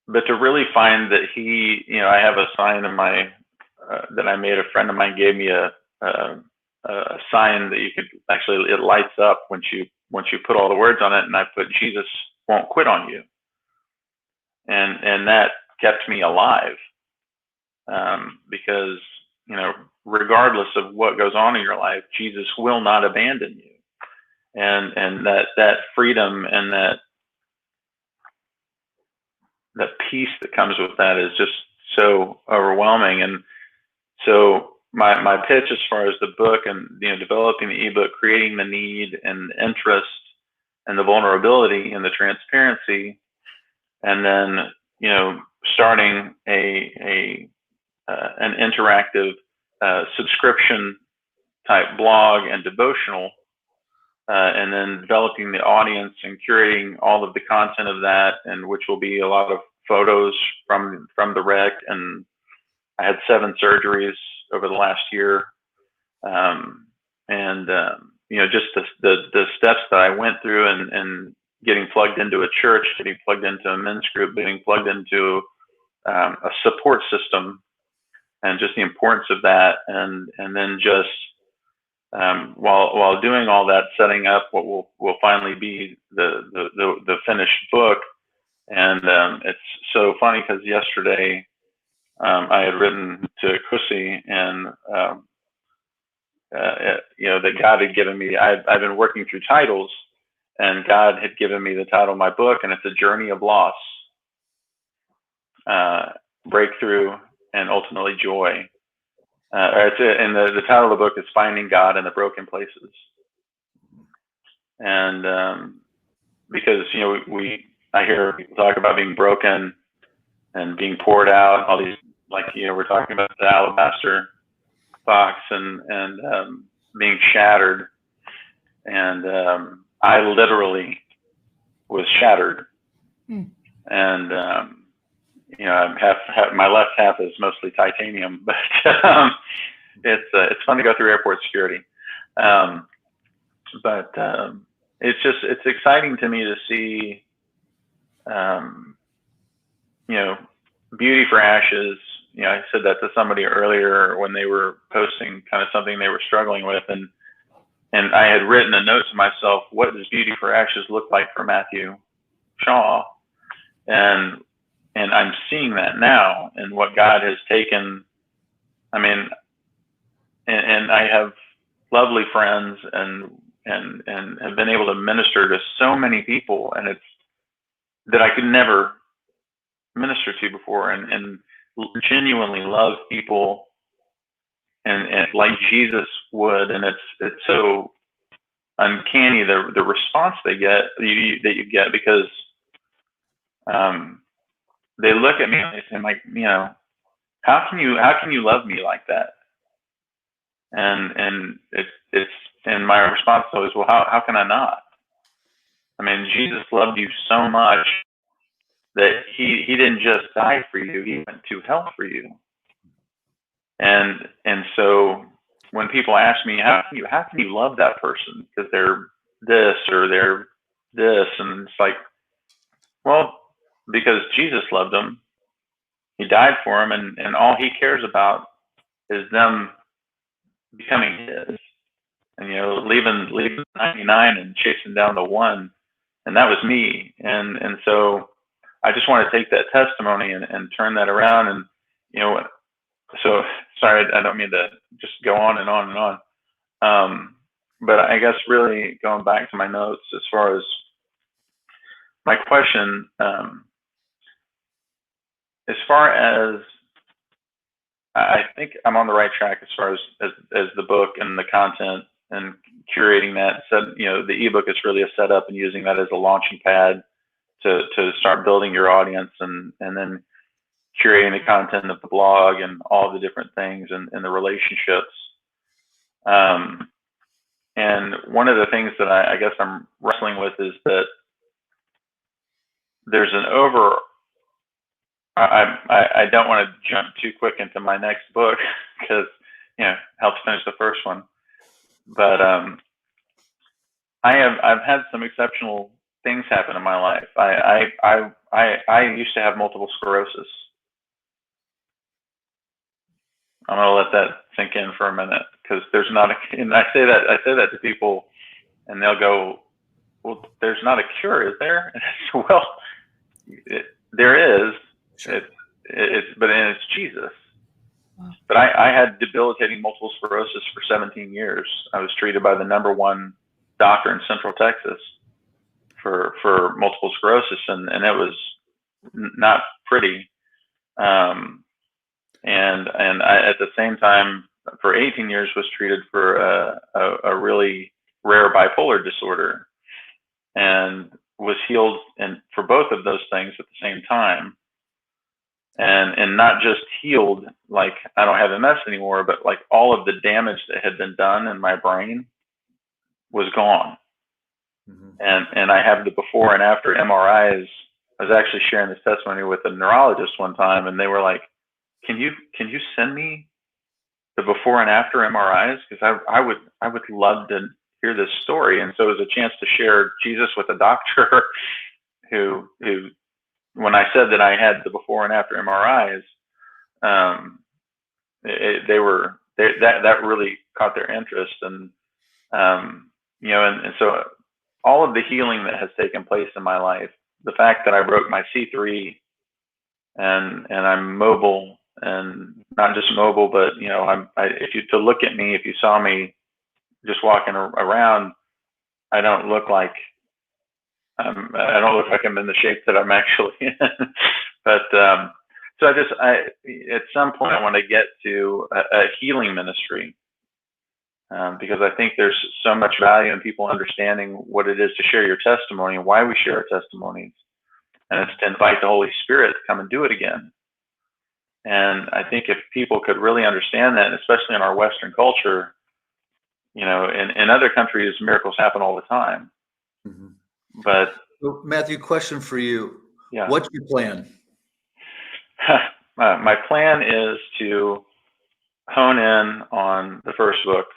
But to really find that I have a sign in my that I made. A friend of mine gave me a sign that you could actually, it lights up once you put all the words on it, and I put, Jesus won't quit on you, and that kept me alive, because regardless of what goes on in your life, Jesus will not abandon you, and that freedom and that peace that comes with that is just so overwhelming. And so my pitch as far as the book and developing the ebook, creating the need and the interest and the vulnerability and the transparency, and then starting an interactive subscription type blog and devotional, and then developing the audience and curating all of the content of that, and which will be a lot of photos from the wreck. And I had 7 surgeries over the last year, just the steps that I went through, and getting plugged into a church, getting plugged into a men's group, getting plugged into a support system, and just the importance of that, and then just while doing all that, setting up what will finally be the finished book. And it's so funny, because yesterday I had written to Krissy, and that God had given me. I've been working through titles, and God had given me the title of my book, and it's A Journey of Loss, Breakthrough, and Ultimately Joy. And the title of the book is Finding God in the Broken Places. And because I hear people talk about being broken and being poured out, all these, like we're talking about the alabaster box and being shattered, and I literally was shattered. And I'm half my left half is mostly titanium, but it's fun to go through airport security. It's exciting to me to see, beauty for ashes. I said that to somebody earlier when they were posting kind of something they were struggling with, and I had written a note to myself, what does beauty for ashes look like for Matthew Shaw? And I'm seeing that now, and what God has taken. I mean, and I have lovely friends and have been able to minister to so many people, and it's that I could never minister to before, and genuinely love people and like Jesus would. And it's so uncanny the response that you get, because they look at me and they say, like, how can you love me like that? And it's and my response is always, well, how can I not? I mean, Jesus loved you so much that he didn't just die for you, he went to hell for you. And so when people ask me, how can you love that person because they're this or they're this, and it's like, well, because Jesus loved them, he died for them, and all he cares about is them becoming his, and leaving 99 and chasing down the one, and that was me. And so I just want to take that testimony and turn that around. And so sorry, I don't mean to just go on and on and on. But I guess really going back to my notes as far as my question, as far as I think I'm on the right track as far as the book and the content and curating that. So, the ebook is really a setup, and using that as a launching pad to start building your audience, and then curating the content of the blog and all the different things and the relationships. And one of the things that I guess I'm wrestling with is that there's an I don't want to jump too quick into my next book because helps finish the first one. But I've had some exceptional things happen in my life. I used to have multiple sclerosis. I'm gonna let that sink in for a minute, because there's not and I say that to people, and they'll go, well, there's not a cure, is there? Well, there is. Sure. But it's Jesus. Wow. But I had debilitating multiple sclerosis for 17 years. I was treated by the #1 doctor in Central Texas for multiple sclerosis, and it was not pretty. And I, at the same time, for 18 years, was treated for a really rare bipolar disorder, and was healed for both of those things at the same time. And not just healed, like I don't have MS anymore, but like all of the damage that had been done in my brain was gone. Mm-hmm. And I have the before and after MRIs. I was actually sharing this testimony with a neurologist one time, and they were like, Can you send me the before and after MRIs? Because I would love to hear this story. And so it was a chance to share Jesus with a doctor who when I said that I had the before and after MRIs, that really caught their interest. And and so all of the healing that has taken place in my life, the fact that I broke my C3 and I'm mobile. And not just mobile, but if you to look at me, if you saw me just walking around, I don't look like I'm in the shape that I'm actually in. But so at some point I want to get to a healing ministry, because I think there's so much value in people understanding what it is to share your testimony and why we share our testimonies, and it's to invite the Holy Spirit to come and do it again. And I think if people could really understand that, especially in our Western culture, in other countries, miracles happen all the time. Mm-hmm. But so, Matthew, question for you. Yeah. What's your plan? My plan is to hone in on the first book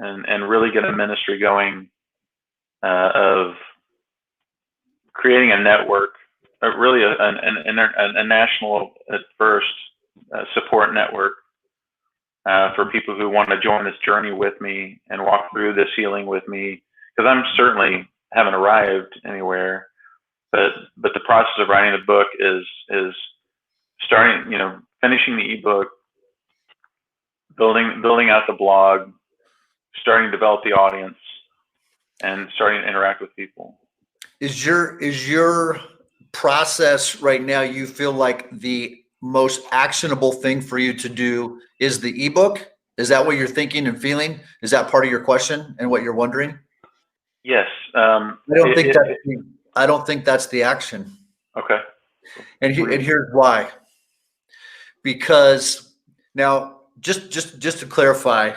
and really get a ministry going of creating a network, really a national at first support network for people who want to join this journey with me and walk through this healing with me, because I'm certainly haven't arrived anywhere, but the process of writing the book is starting, finishing the ebook, building out the blog, starting to develop the audience, and starting to interact with people. Is your process right now, you feel like the most actionable thing for you to do is the ebook? Is that what you're thinking and feeling? Is that part of your question and what you're wondering? Yes. I don't think that's the action. Okay. And here's why. Because now, just to clarify,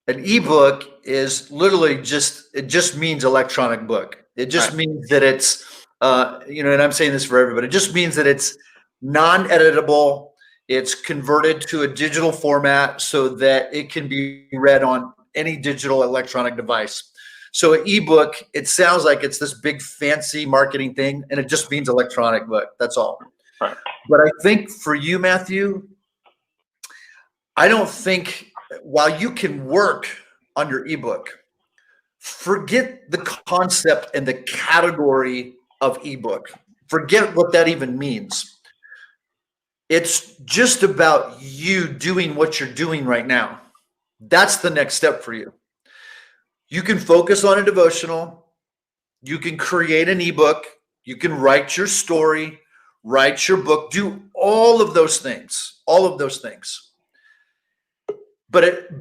an ebook is literally it just means electronic book. It just means that it's, and I'm saying this for everybody, it just means that it's non-editable. It's converted to a digital format so that it can be read on any digital electronic device. So an ebook, it sounds like it's this big fancy marketing thing, and it just means electronic book. That's all. Right. But I think for you, Matthew, I don't think, while you can work on your ebook, forget the concept and the category of ebook. Forget what that even means. It's just about you doing what you're doing right now. That's the next step for you. You can focus on a devotional. You can create an ebook. You can write your story, write your book, do all of those things, But it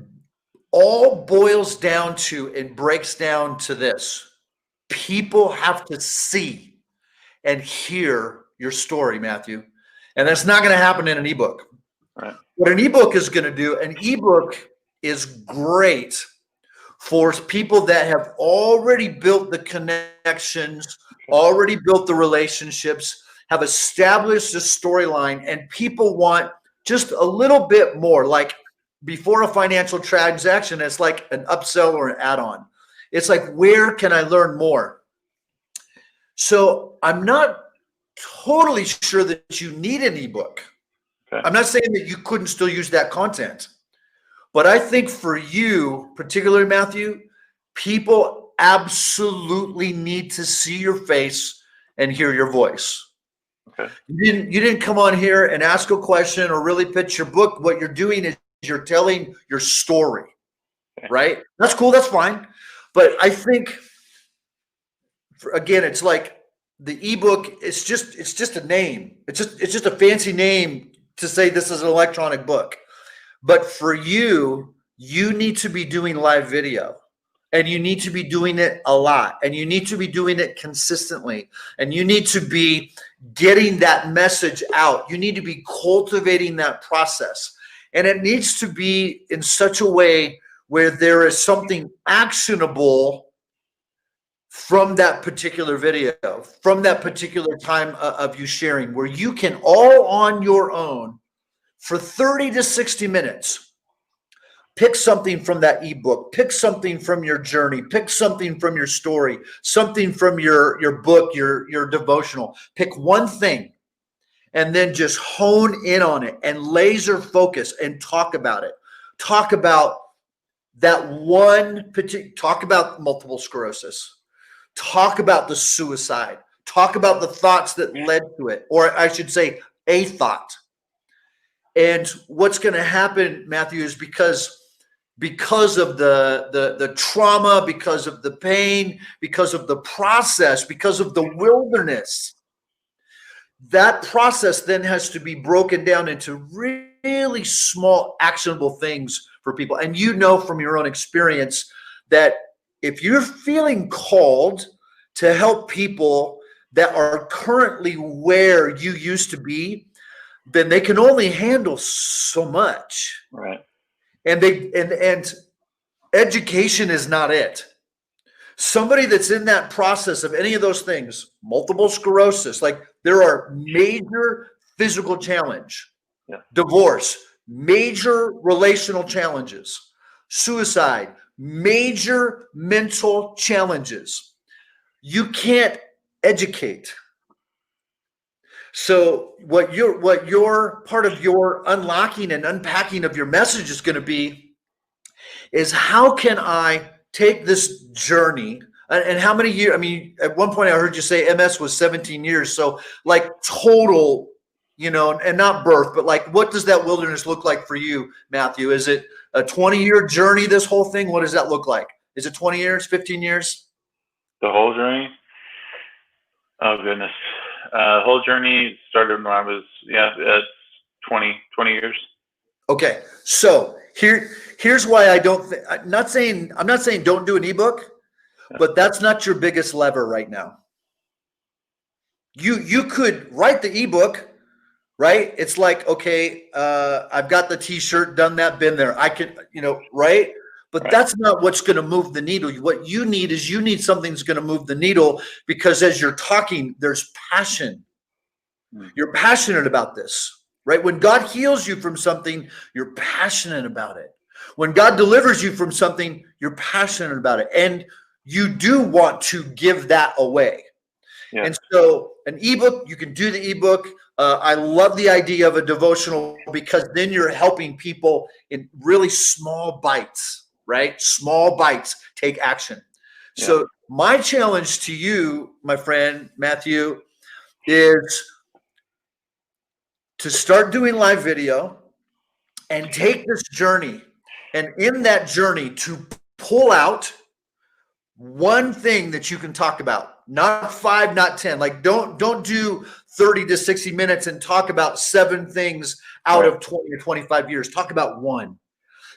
all boils down to and breaks down to this. People have to see and hear your story, Matthew. And that's not going to happen in an ebook. Right. What an ebook is going to do, an ebook is great for people that have already built the connections, already built the relationships, have established a storyline, and people want just a little bit more. Like before a financial transaction, it's like an upsell or an add-on. It's like, where can I learn more? So I'm not totally sure that you need an ebook. Okay. I'm not saying that you couldn't still use that content. But I think for you, particularly Matthew, people absolutely need to see your face and hear your voice. Okay. You didn't come on here and ask a question or really pitch your book. What you're doing is you're telling your story, right? That's cool. That's fine. But I think, again, it's like the ebook. It's just a name. It's just a fancy name to say this is an electronic book. But for you, you need to be doing live video, and you need to be doing it a lot, and you need to be doing it consistently, and you need to be getting that message out. You need to be cultivating that process, and it needs to be in such a way where there is something actionable from that particular video, from that particular time of you sharing, where you can all on your own for 30 to 60 minutes, pick something from that ebook, pick something from your journey, pick something from your story, something from your book, your devotional. Pick one thing and then just hone in on it and laser focus and talk about it. Talk about that one particular, talk about multiple sclerosis. Talk about the suicide. Talk about the thoughts that led to it, or I should say a thought. And what's going to happen, Matthew, is because of the trauma, because of the pain, because of the process, because of the wilderness, that process then has to be broken down into really small, actionable things for people. And you know from your own experience that if you're feeling called to help people that are currently where you used to be, then they can only handle so much. Right. And education is not it. Somebody that's in that process of any of those things, multiple sclerosis, like there are major physical challenge, divorce, major relational challenges, suicide, major mental challenges. You can't educate. So what your part of your unlocking and unpacking of your message is going to be is, how can I take this journey? And how many years? I mean, at one point I heard you say MS was 17 years. So like total, you know, and not birth, but like, what does that wilderness look like for you, Matthew? Is it a 20-year journey, this whole thing? What does that look like? Is it 20 years, 15 years? The whole journey? Oh, goodness. The whole journey started when I was, 20 years. Okay. So here's why I don't think, I'm not saying don't do an ebook, but that's not your biggest lever right now. You could write the ebook, right? It's like, okay, I've got the t-shirt, done that, been there. I can, you know, right? But that's not what's going to move the needle. What you need is something that's going to move the needle, because as you're talking, there's passion. You're passionate about this, right? When God heals you from something, you're passionate about it. When God delivers you from something, you're passionate about it. And you do want to give that away. Yeah. And so an ebook, you can do the ebook. I love the idea of a devotional, because then you're helping people in really small bites. Right? Small bites, take action. Yeah. So my challenge to you, my friend, Matthew, is to start doing live video and take this journey. And in that journey, to pull out one thing that you can talk about, not 5, not 10. Like don't do 30 to 60 minutes and talk about 7 things out of 20 or 25 years. Talk about one.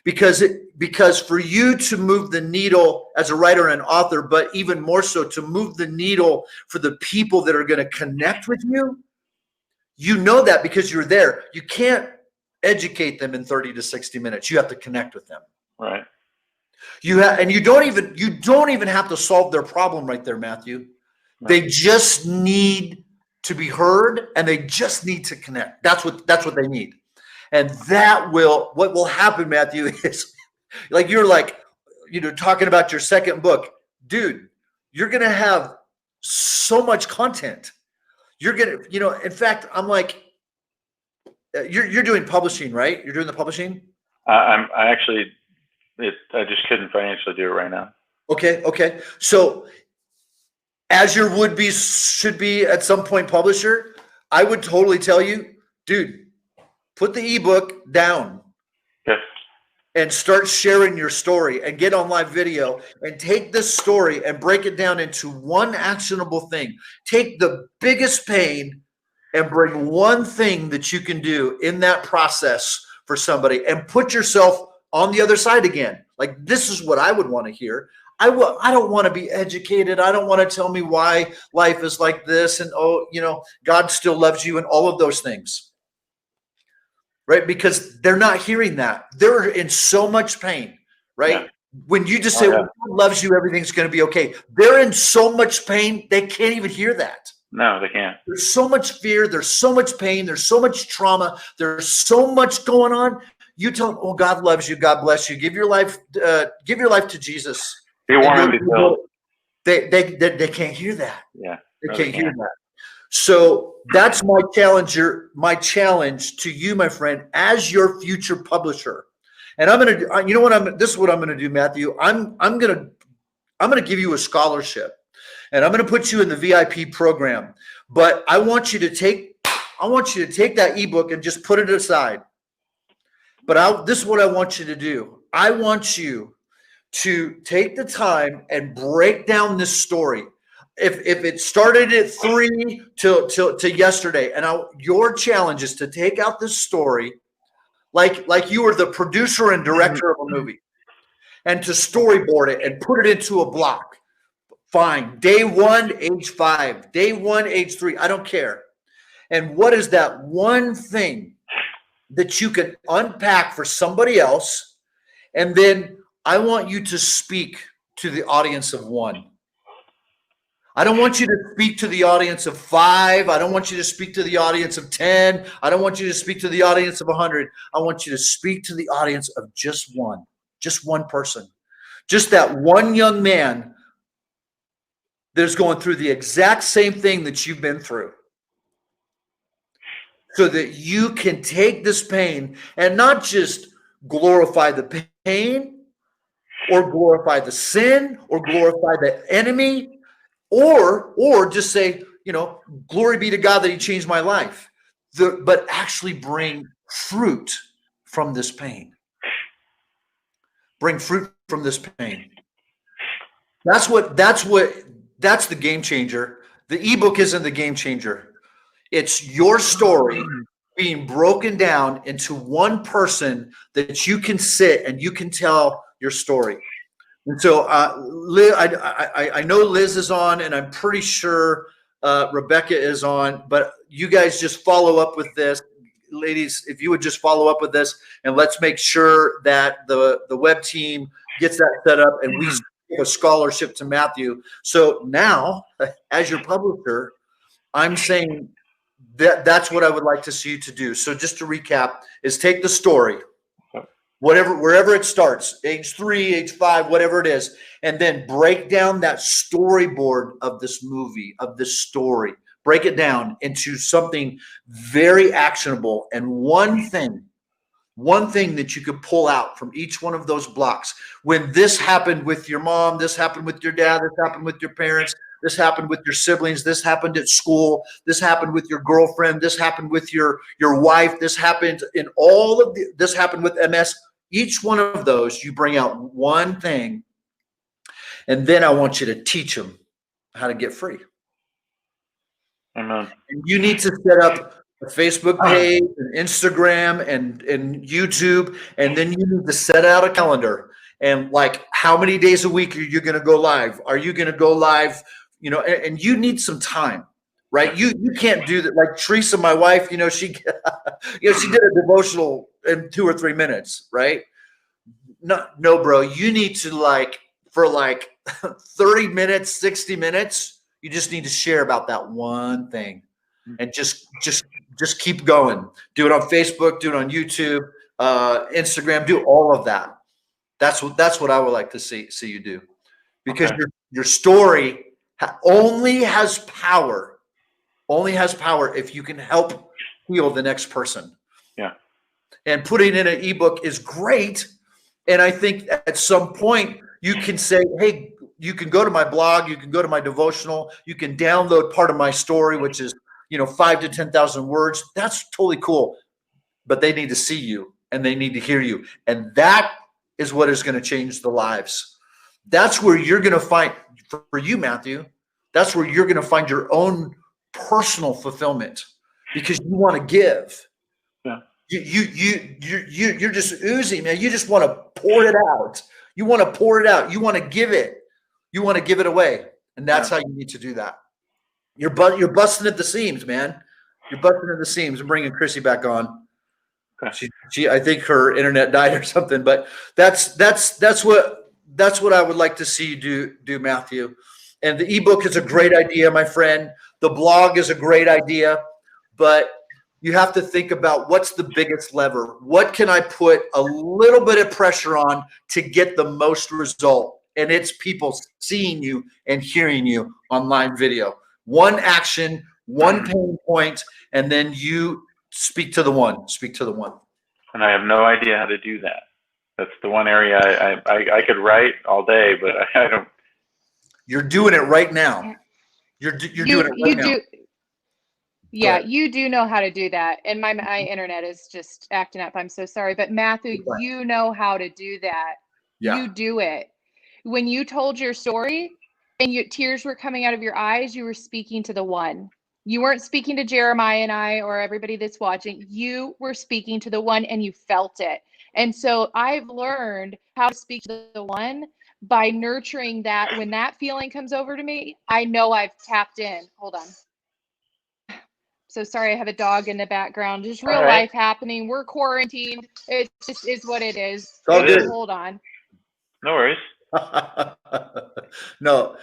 Because for you to move the needle as a writer and author, but even more so to move the needle for the people that are going to connect with you, you know that because you're there. You can't educate them in 30 to 60 minutes. You have to connect with them. Right. You don't even have to solve their problem right there, Matthew. Right. They just need to be heard, and they just need to connect. That's what they need. And what will happen, Matthew, is like, you're like, you know, talking about your second book, dude, you're going to have so much content. You're going to, you know, in fact, I'm like, you're doing publishing, right? You're doing the publishing. I just couldn't financially do it right now. Okay. So as your would-be should be at some point publisher, I would totally tell you, dude, put the ebook down. Yes. And start sharing your story and get on live video and take this story and break it down into one actionable thing. Take the biggest pain and bring one thing that you can do in that process for somebody, and put yourself on the other side again. Like, this is what I would want to hear. I don't want to be educated. I don't want to tell me why life is like this and, oh, you know, God still loves you and all of those things. Right? Because they're not hearing that. They're in so much pain, right? Yeah. When you just say, well, God loves you, everything's going to be okay. They're in so much pain, they can't even hear that. No, they can't. There's so much fear. There's so much pain. There's so much trauma. There's so much going on. You tell them, oh, God loves you. God bless you. Give your life to Jesus. They want to be filled. They can't hear that. Yeah. They can't hear that. So that's my challenge to you, my friend, as your future publisher. And I'm going to, you know what, this is what I'm going to do, Matthew. I'm going to give you a scholarship, and I'm going to put you in the VIP program. But I want you to take that ebook and just put it aside. But this is what I want you to do. I want you to take the time and break down this story. If it started at 3 till yesterday, and your challenge is to take out this story like you were the producer and director of a movie, and to storyboard it and put it into a block. Fine. Day 1, age 5. Day 1, age 3. I don't care. And what is that one thing that you can unpack for somebody else? And then I want you to speak to the audience of 1. I don't want you to speak to the audience of 5. I don't want you to speak to the audience of 10. I don't want you to speak to the audience of 100. I want you to speak to the audience of just 1. Just one person. Just that one young man that's going through the exact same thing that you've been through. So that you can take this pain and not just glorify the pain or glorify the sin or glorify the enemy or just say, glory be to God that he changed my life. But actually bring fruit from this pain. Bring fruit from this pain. That's the game changer. The ebook isn't the game changer. It's your story being broken down into one person that you can sit and you can tell your story. And so, Liz, I know Liz is on, and I'm pretty sure Rebecca is on. But you guys just follow up with this, ladies. If you would just follow up with this, and let's make sure that the web team gets that set up, and we give a scholarship to Matthew. So now, as your publisher, I'm saying that's what I would like to see you to do. So just to recap, is take the story, wherever it starts, age 3, age 5, whatever it is, and then break down that storyboard of this movie, of this story. Break it down into something very actionable, and one thing that you could pull out from each one of those blocks. When this happened with your mom, this happened with your dad, this happened with your parents, this happened with your siblings, this happened at school, this happened with your girlfriend, this happened with your wife, this happened in all of this happened with MS. Each one of those, you bring out one thing, and then I want you to teach them how to get free. Amen. And you need to set up a Facebook page, and Instagram, and YouTube, and then you need to set out a calendar. And like, how many days a week are you going to go live? Are you going to go live? And you need some time, right? You can't do that. Like Teresa, my wife, she did a devotional in 2 or 3 minutes, right? No, bro. You need to for 30 minutes, 60 minutes. You just need to share about that one thing, and just keep going. Do it on Facebook. Do it on YouTube, Instagram. Do all of that. That's what I would like to see you do, because your story only has power if you can help heal the next person. Yeah. And putting in an ebook is great. And I think at some point you can say, hey, you can go to my blog, you can go to my devotional, you can download part of my story, which is 5 to 10,000 words. That's totally cool. But they need to see you, and they need to hear you. And that is what is going to change the lives. That's where you're going to find, for you, Matthew, that's where you're going to find your own personal fulfillment, because you want to give. Yeah. You're just oozing, man. You just want to pour it out. You want to pour it out. You want to give it. You want to give it away. And that's how you need to do that. You're busting at the seams, man. You're busting at the seams. I'm bringing Krissy back on. Okay. She I think her internet died or something, but that's what I would like to see you do, Matthew. And the ebook is a great idea, my friend. The blog is a great idea, but you have to think about, what's the biggest lever? What can I put a little bit of pressure on to get the most result? And it's people seeing you and hearing you on live video. One action, one pain point, and then you speak to the one. And I have no idea how to do that. That's the one area I could write all day, but I don't. You're doing it right now. You're doing it right now. Yeah, you do know how to do that. And my internet is just acting up. I'm so sorry. But Matthew, you know how to do that. Yeah. You do it. When you told your story and tears were coming out of your eyes, you were speaking to the one. You weren't speaking to Jeremiah and I or everybody that's watching. You were speaking to the one, and you felt it. And so I've learned how to speak to the one by nurturing that. When that feeling comes over to me, I know I've tapped in. Hold on. So sorry, I have a dog in the background. Just real life happening. We're quarantined. It just is what it is. It's all good. Hold on. No worries. No,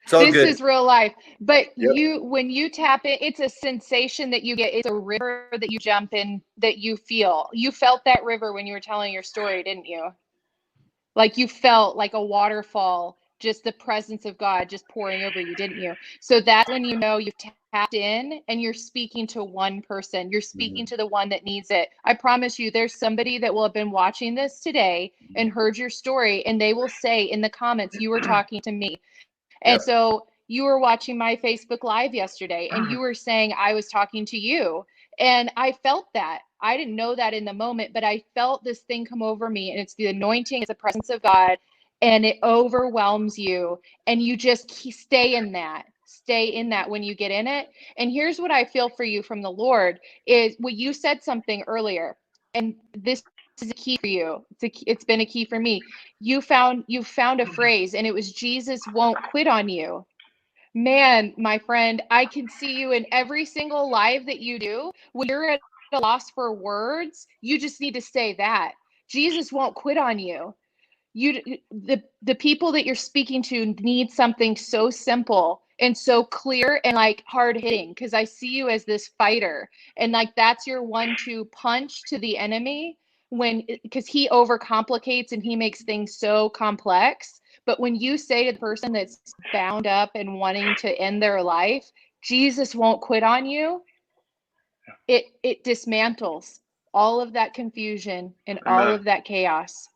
it's all good. This is real life. But when you tap it, it's a sensation that you get. It's a river that you jump in, that you feel. You felt that river when you were telling your story, didn't you? Like you felt like a waterfall, just the presence of God just pouring over you, didn't you? So that's when you know you've tapped in and you're speaking to one person. You're speaking to the one that needs it. I promise you, there's somebody that will have been watching this today and heard your story, and they will say in the comments, you were talking to me. And so you were watching my Facebook Live yesterday, and you were saying I was talking to you. And I felt that. I didn't know that in the moment, but I felt this thing come over me, and it's the anointing, it's the presence of God, and it overwhelms you. And you just stay in that. Stay in that when you get in it. And here's what I feel for you from the Lord is what you said something earlier. And this is a key for you. It's been a key for me. You found a phrase, and it was Jesus won't quit on you. Man, my friend, I can see you in every single live that you do. When you're at a loss for words, you just need to say that. Jesus won't quit on you. The people that you're speaking to need something so simple and so clear and like hard hitting, because I see you as this fighter, and like that's your 1-2 punch to the enemy, because he overcomplicates and he makes things so complex. But when you say to the person that's bound up and wanting to end their life, Jesus won't quit on you, it dismantles all of that confusion and all of that chaos.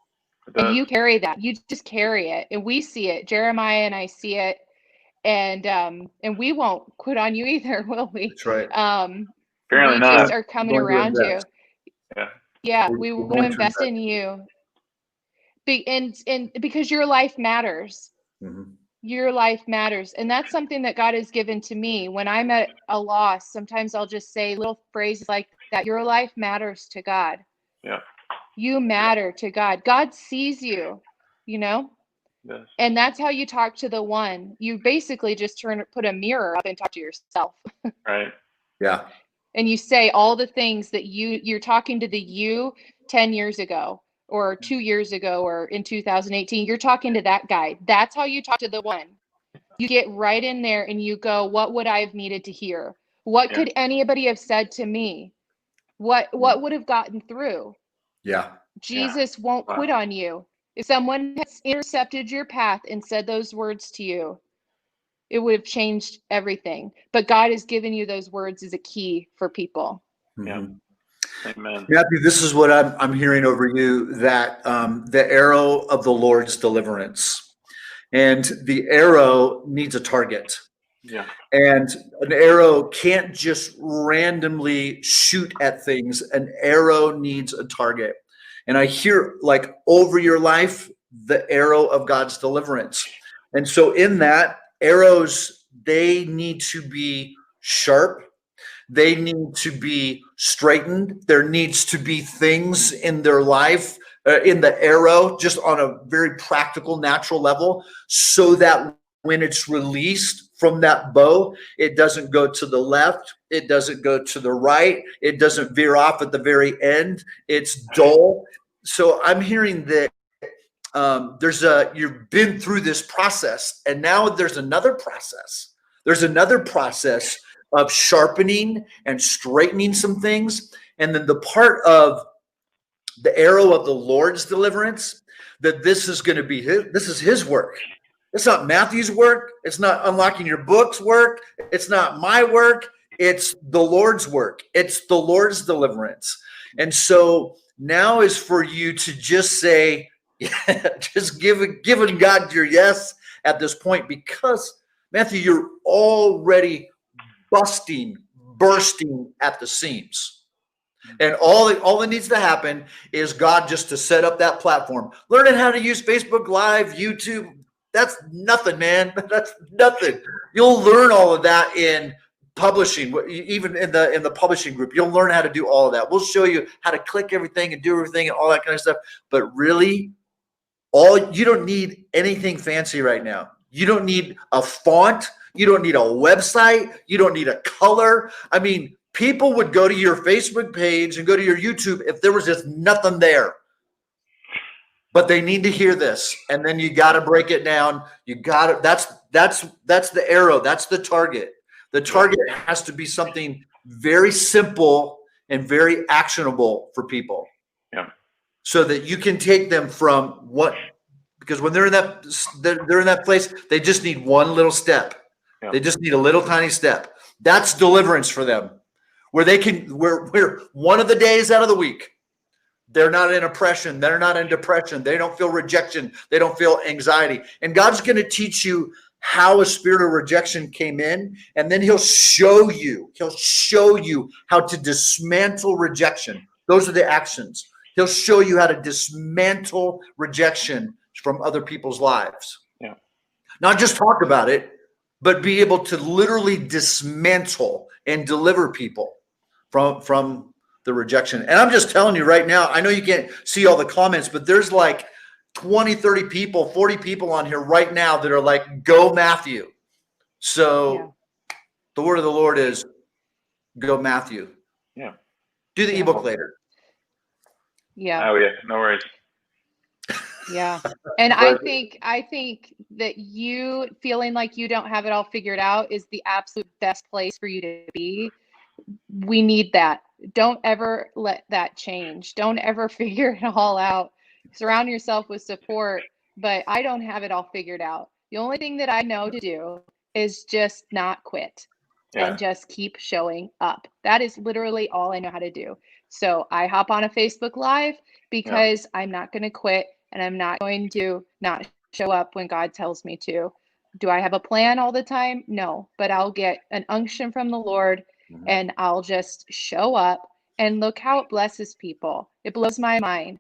And you carry that. You just carry it. And we see it. Jeremiah and I see it. And we won't quit on you either, will we? That's right. Apparently we not. just are coming around you. Yeah, we want to invest in you. And because your life matters. Your life matters. And that's something that God has given to me. When I'm at a loss, sometimes I'll just say little phrases like that. Your life matters to God. Yeah. You matter to God. God sees you, you know? Yes. And that's how you talk to the one. You basically just put a mirror up and talk to yourself. Right. Yeah. And you say all the things that you're talking to the you 10 years ago or 2 years ago or in 2018. You're talking to that guy. That's how you talk to the one. You get right in there and you go, what would I have needed to hear? What could anybody have said to me? What would have gotten through? Yeah. Jesus won't quit on you. If someone has intercepted your path and said those words to you, it would have changed everything. But God has given you those words as a key for people. Yeah. Amen. Matthew, this is what I'm hearing over you, that the arrow of the Lord's deliverance, and the arrow needs a target. Yeah. And an arrow can't just randomly shoot at things. An arrow needs a target. And I hear, like, over your life, the arrow of God's deliverance. And so in that, arrows, they need to be sharp. They need to be straightened. There needs to be things in their life, in the arrow, just on a very practical, natural level, so that when it's released from that bow, it doesn't go to the left, it doesn't go to the right, it doesn't veer off at the very end. It's dull. So I'm hearing that you've been through this process, and now there's another process. There's another process of sharpening and straightening some things. And then the part of the arrow of the Lord's deliverance, that this is going to be his work. It's not Matthew's work. It's not Unlocking Your Book's work. It's not my work. It's the Lord's work. It's the Lord's deliverance. And so now is for you to just say, just giving God your yes at this point, because Matthew, you're already bursting at the seams. And all that needs to happen is God just to set up that platform. Learning how to use Facebook Live, YouTube, that's nothing, man. That's nothing. You'll learn all of that in publishing, even in the publishing group. You'll learn how to do all of that. We'll show you how to click everything and do everything and all that kind of stuff. But really, you don't need anything fancy right now. You don't need a font. You don't need a website. You don't need a color. I mean, people would go to your Facebook page and go to your YouTube if there was just nothing there. But they need to hear this, and then you got to break it down. You got to. That's the arrow. That's the target. The target has to be something very simple and very actionable for people. Yeah. So that you can take them from what because when they're in that place, they just need one little step. Yeah. They just need a little tiny step. That's deliverance for them, where they can, where one of the days out of the week, they're not in oppression. They're not in depression. They don't feel rejection. They don't feel anxiety. And God's going to teach you how a spirit of rejection came in, and then he'll show you how to dismantle rejection. Those are the actions. He'll show you how to dismantle rejection from other people's lives. Yeah. Not just talk about it, but be able to literally dismantle and deliver people from the rejection. And I'm just telling you right now, I know you can't see all the comments, but there's like 20, 30 people, 40 people on here right now that are like, go Matthew. So the word of the Lord is go Matthew. Yeah. Do the ebook later. Yeah. Oh yeah. No worries. Yeah. And I think that you feeling like you don't have it all figured out is the absolute best place for you to be. We need that. Don't ever let that change. Don't ever figure it all out. Surround yourself with support, but I don't have it all figured out. The only thing that I know to do is just not quit and just keep showing up. That is literally all I know how to do. So I hop on a Facebook Live because I'm not going to quit, and I'm not going to not show up when God tells me to. Do I have a plan all the time? No, but I'll get an unction from the Lord, and I'll just show up, and look how it blesses people. It blows my mind.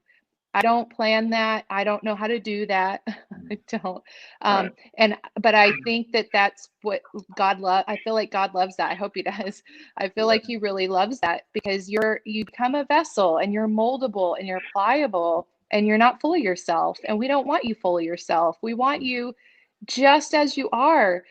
I don't plan that. I don't know how to do that. I don't. But I think that that's what God loves. I feel like God loves that. I hope he does. I feel like he really loves that, because you become a vessel, and you're moldable, and you're pliable, and you're not full of yourself. And we don't want you full of yourself. We want you just as you are,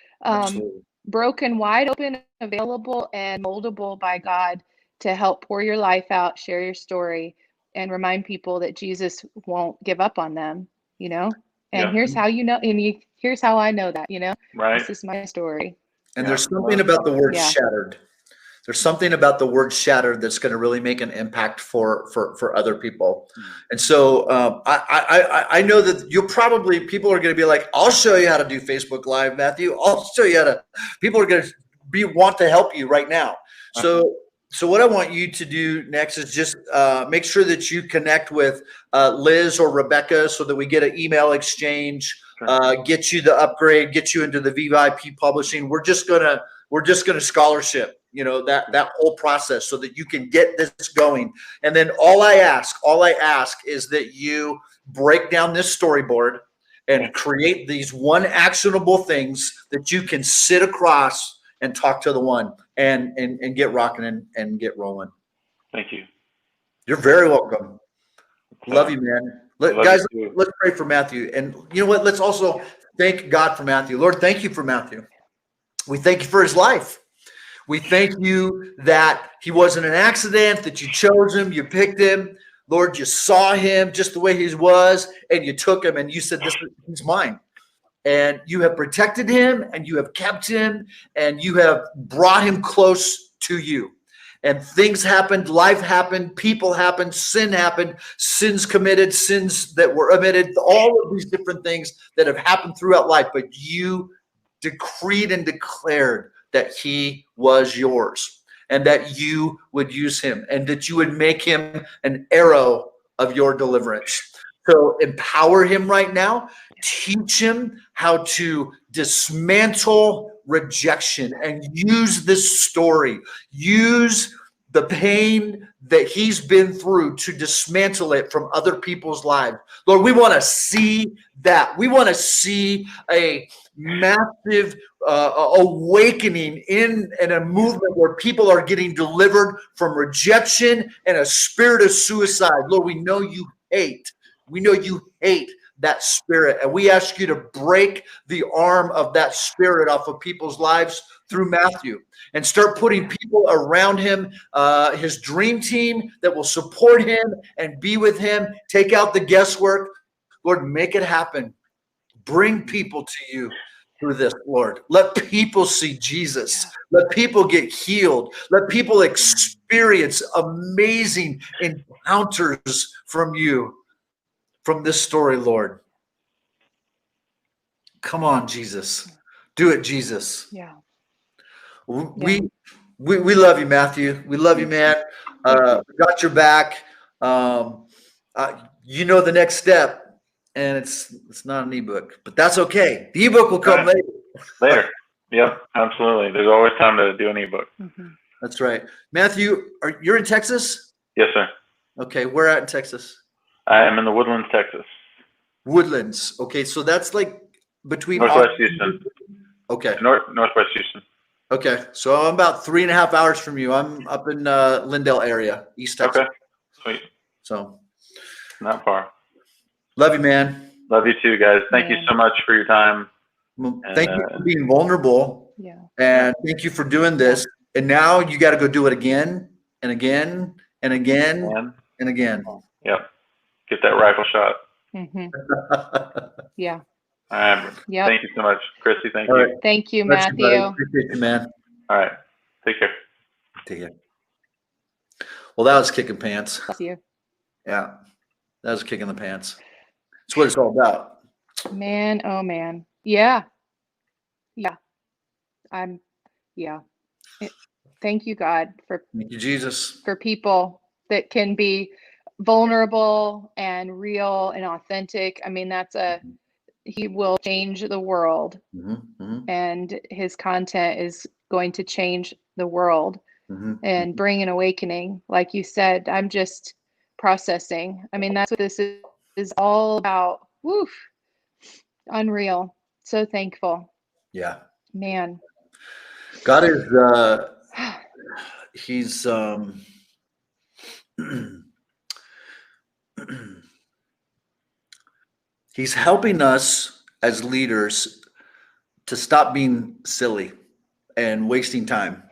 broken, wide open, available, and moldable by God to help pour your life out, share your story, and remind people that Jesus won't give up on them, and here's how here's how I know that, Right. This is my story. And there's something about the word shattered. There's something about the word shattered that's going to really make an impact for other people. And so I know that people are going to be like, I'll show you how to do Facebook Live, Matthew. I'll show you how to, people are going to want to help you right now. So what I want you to do next is just make sure that you connect with Liz or Rebecca so that we get an email exchange, get you the upgrade, get you into the VIP publishing. We're just gonna scholarship, that whole process so that you can get this going. And then all I ask is that you break down this storyboard and create these one actionable things that you can sit across and talk to the one and get rocking and get rolling. Thank you. You're very welcome. Love you, man. Let's pray for Matthew. And you know what? Let's also thank God for Matthew. Lord, thank you for Matthew. We thank you for his life. We thank you that he wasn't an accident, that you chose him, you picked him. Lord, you saw him just the way he was, and you took him and you said, he's mine. And you have protected him, and you have kept him, and you have brought him close to you. And things happened, life happened, people happened, sin happened, sins committed, sins that were omitted, all of these different things that have happened throughout life. But you decreed and declared that he was yours, and that you would use him, and that you would make him an arrow of your deliverance. So empower him right now. Teach him how to dismantle rejection and use this story. Use the pain that he's been through to dismantle it from other people's lives. Lord, we want to see that. We want to see a massive awakening in a movement where people are getting delivered from rejection and a spirit of suicide. Lord, we know you hate that spirit, and we ask you to break the arm of that spirit off of people's lives through Matthew, and start putting people around him, his dream team that will support him and be with him. Take out the guesswork. Lord, make it happen. Bring people to you through this, Lord. Let people see Jesus. Let people get healed. Let people experience amazing encounters from you, from this story, Lord. Come on, Jesus. Do it, Jesus. Yeah. We love you, Matthew. We love you, man. Got your back. You know the next step, and it's not an ebook, but that's okay. The ebook will come later. Later. Yep, absolutely. There's always time to do an ebook. Mm-hmm. That's right. Matthew, you're in Texas? Yes, sir. Okay, where at in Texas? I am in the Woodlands, Texas. Woodlands. Okay, so that's like between Northwest Houston. Okay. Northwest Houston. Okay, so I'm about 3.5 hours from you. I'm up in Lindale area, East Texas. Okay, sweet. So not far. Love you, man. Love you too, guys. Thank you so much for your time. Well, thank you for being vulnerable. Yeah. And thank you for doing this. And now you got to go do it again and again and again and again. Yep. Get that rifle shot. Mm-hmm. Yeah. All right. Yep. Thank you so much, Krissy. Thank you. Right. Thank you, Bless Matthew. you, appreciate you, man. All right. Take care. Take care. Well, that was kicking pants. Bless you. Yeah, that was kicking the pants. That's what it's all about. Man, oh man. Yeah. Yeah. Thank you, God, Thank you, Jesus. for people that can be vulnerable and real and authentic. I mean, he will change the world, and his content is going to change the world and bring an awakening. Like you said, I'm just processing. I mean, that's what this is all about. Woof. Unreal. So thankful. Yeah. Man. God is, he's, he's helping us as leaders to stop being silly and wasting time.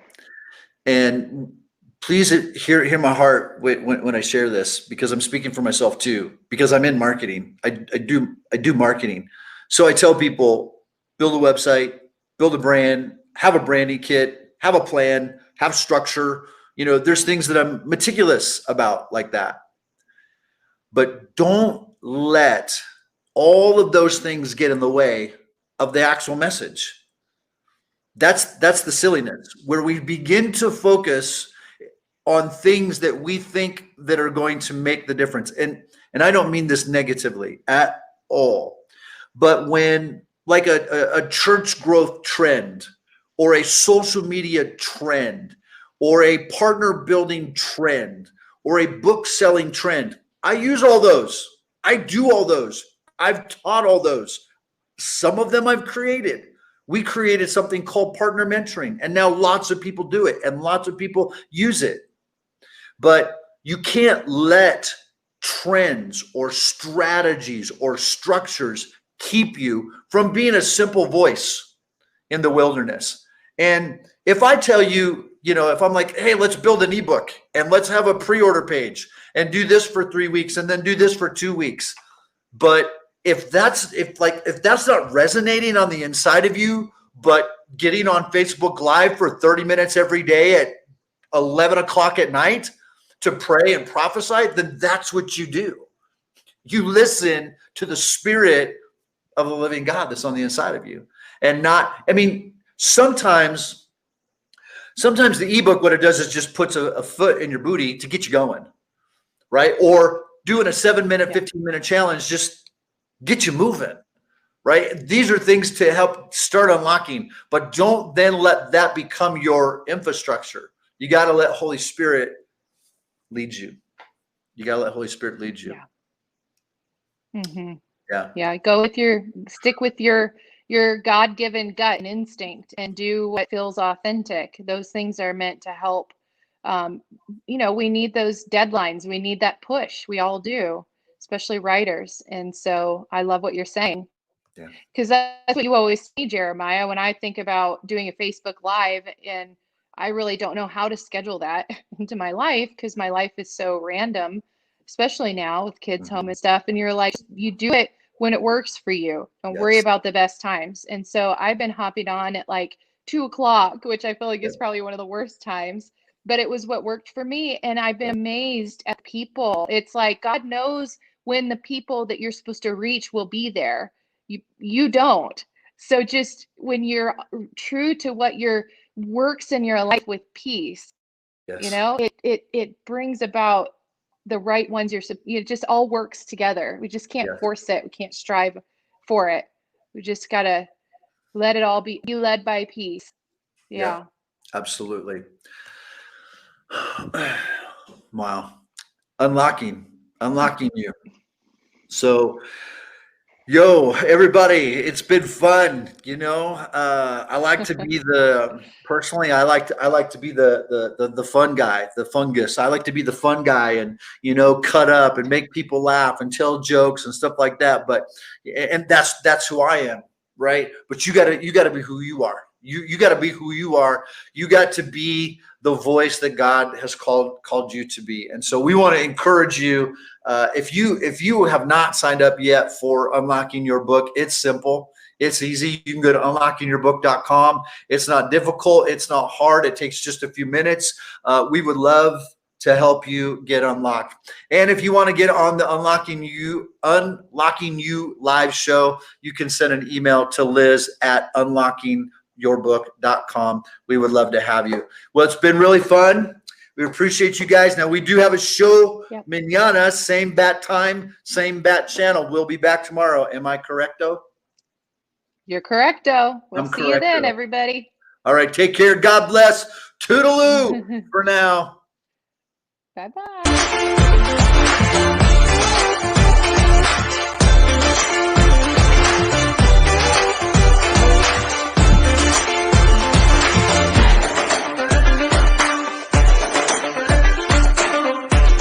And please hear my heart when I share this, because I'm speaking for myself too, because I'm in marketing. I do marketing. So I tell people, build a website, build a brand, have a branding kit, have a plan, have structure. You know, there's things that I'm meticulous about like that. But don't let all of those things get in the way of the actual message. That's the silliness, where we begin to focus on things that we think that are going to make the difference. And I don't mean this negatively at all, but when like a church growth trend or a social media trend or a partner building trend or a book selling trend, I use all those. I do all those. I've taught all those. Some of them I've created. We created something called partner mentoring, and now lots of people do it and lots of people use it. But you can't let trends or strategies or structures keep you from being a simple voice in the wilderness. And if I tell you, if I'm like, hey, let's build an ebook and let's have a pre-order page and do this for 3 weeks and then do this for 2 weeks. But if that's not resonating on the inside of you, but getting on Facebook Live for 30 minutes every day at 11 o'clock at night to pray and prophesy, then that's what you do. You listen to the Spirit of the living God that's on the inside of you. And sometimes the ebook, what it does is just puts a foot in your booty to get you going, right? Or doing a 7-minute, 15-minute challenge, just get you moving, right? These are things to help start unlocking, but don't then let that become your infrastructure. You got to let Holy Spirit lead you. You got to let Holy Spirit lead you. Yeah. Mm-hmm. Yeah. Yeah. Stick with your God-given gut and instinct and do what feels authentic. Those things are meant to help. We need those deadlines. We need that push. We all do, especially writers. And so I love what you're saying. Yeah. Because that's what you always see, Jeremiah, when I think about doing a Facebook Live, and I really don't know how to schedule that into my life because my life is so random, especially now with kids home and stuff. And you're like, you do it when it works for you. Don't worry about the best times. And so I've been hopping on at like 2 o'clock, which I feel like is probably one of the worst times, but it was what worked for me. And I've been amazed at people. It's like God knows when the people that you're supposed to reach will be there. You don't. So just when you're true to what your works in your life with peace, Yes. you know, it brings about the right ones. It just all works together. We just can't force it. We can't strive for it. We just gotta let it all be led by peace. Yeah. Absolutely. Wow. Unlocking you. So, yo, everybody, it's been fun. You know, I like to be personally, I like to be the fun guy, the fungus. I like to be the fun guy and, you know, cut up and make people laugh and tell jokes and stuff like that. And that's who I am. Right. But you gotta be who you are. You got to be who you are. You got to be the voice that God has called you to be. And so we want to encourage you. If you have not signed up yet for Unlocking Your Book, it's simple. It's easy. You can go to unlockingyourbook.com. It's not difficult. It's not hard. It takes just a few minutes. We would love to help you get unlocked. And if you want to get on the Unlocking You live show, you can send an email to liz@unlockingyourbook.com. We would love to have you. Well, it's been really fun. We appreciate you guys. Now we do have a show mañana, same bat time, same bat channel. We'll be back tomorrow. Am I correcto? You're correcto. We'll see you then, everybody. All right. Take care. God bless. Toodaloo for now. Bye-bye.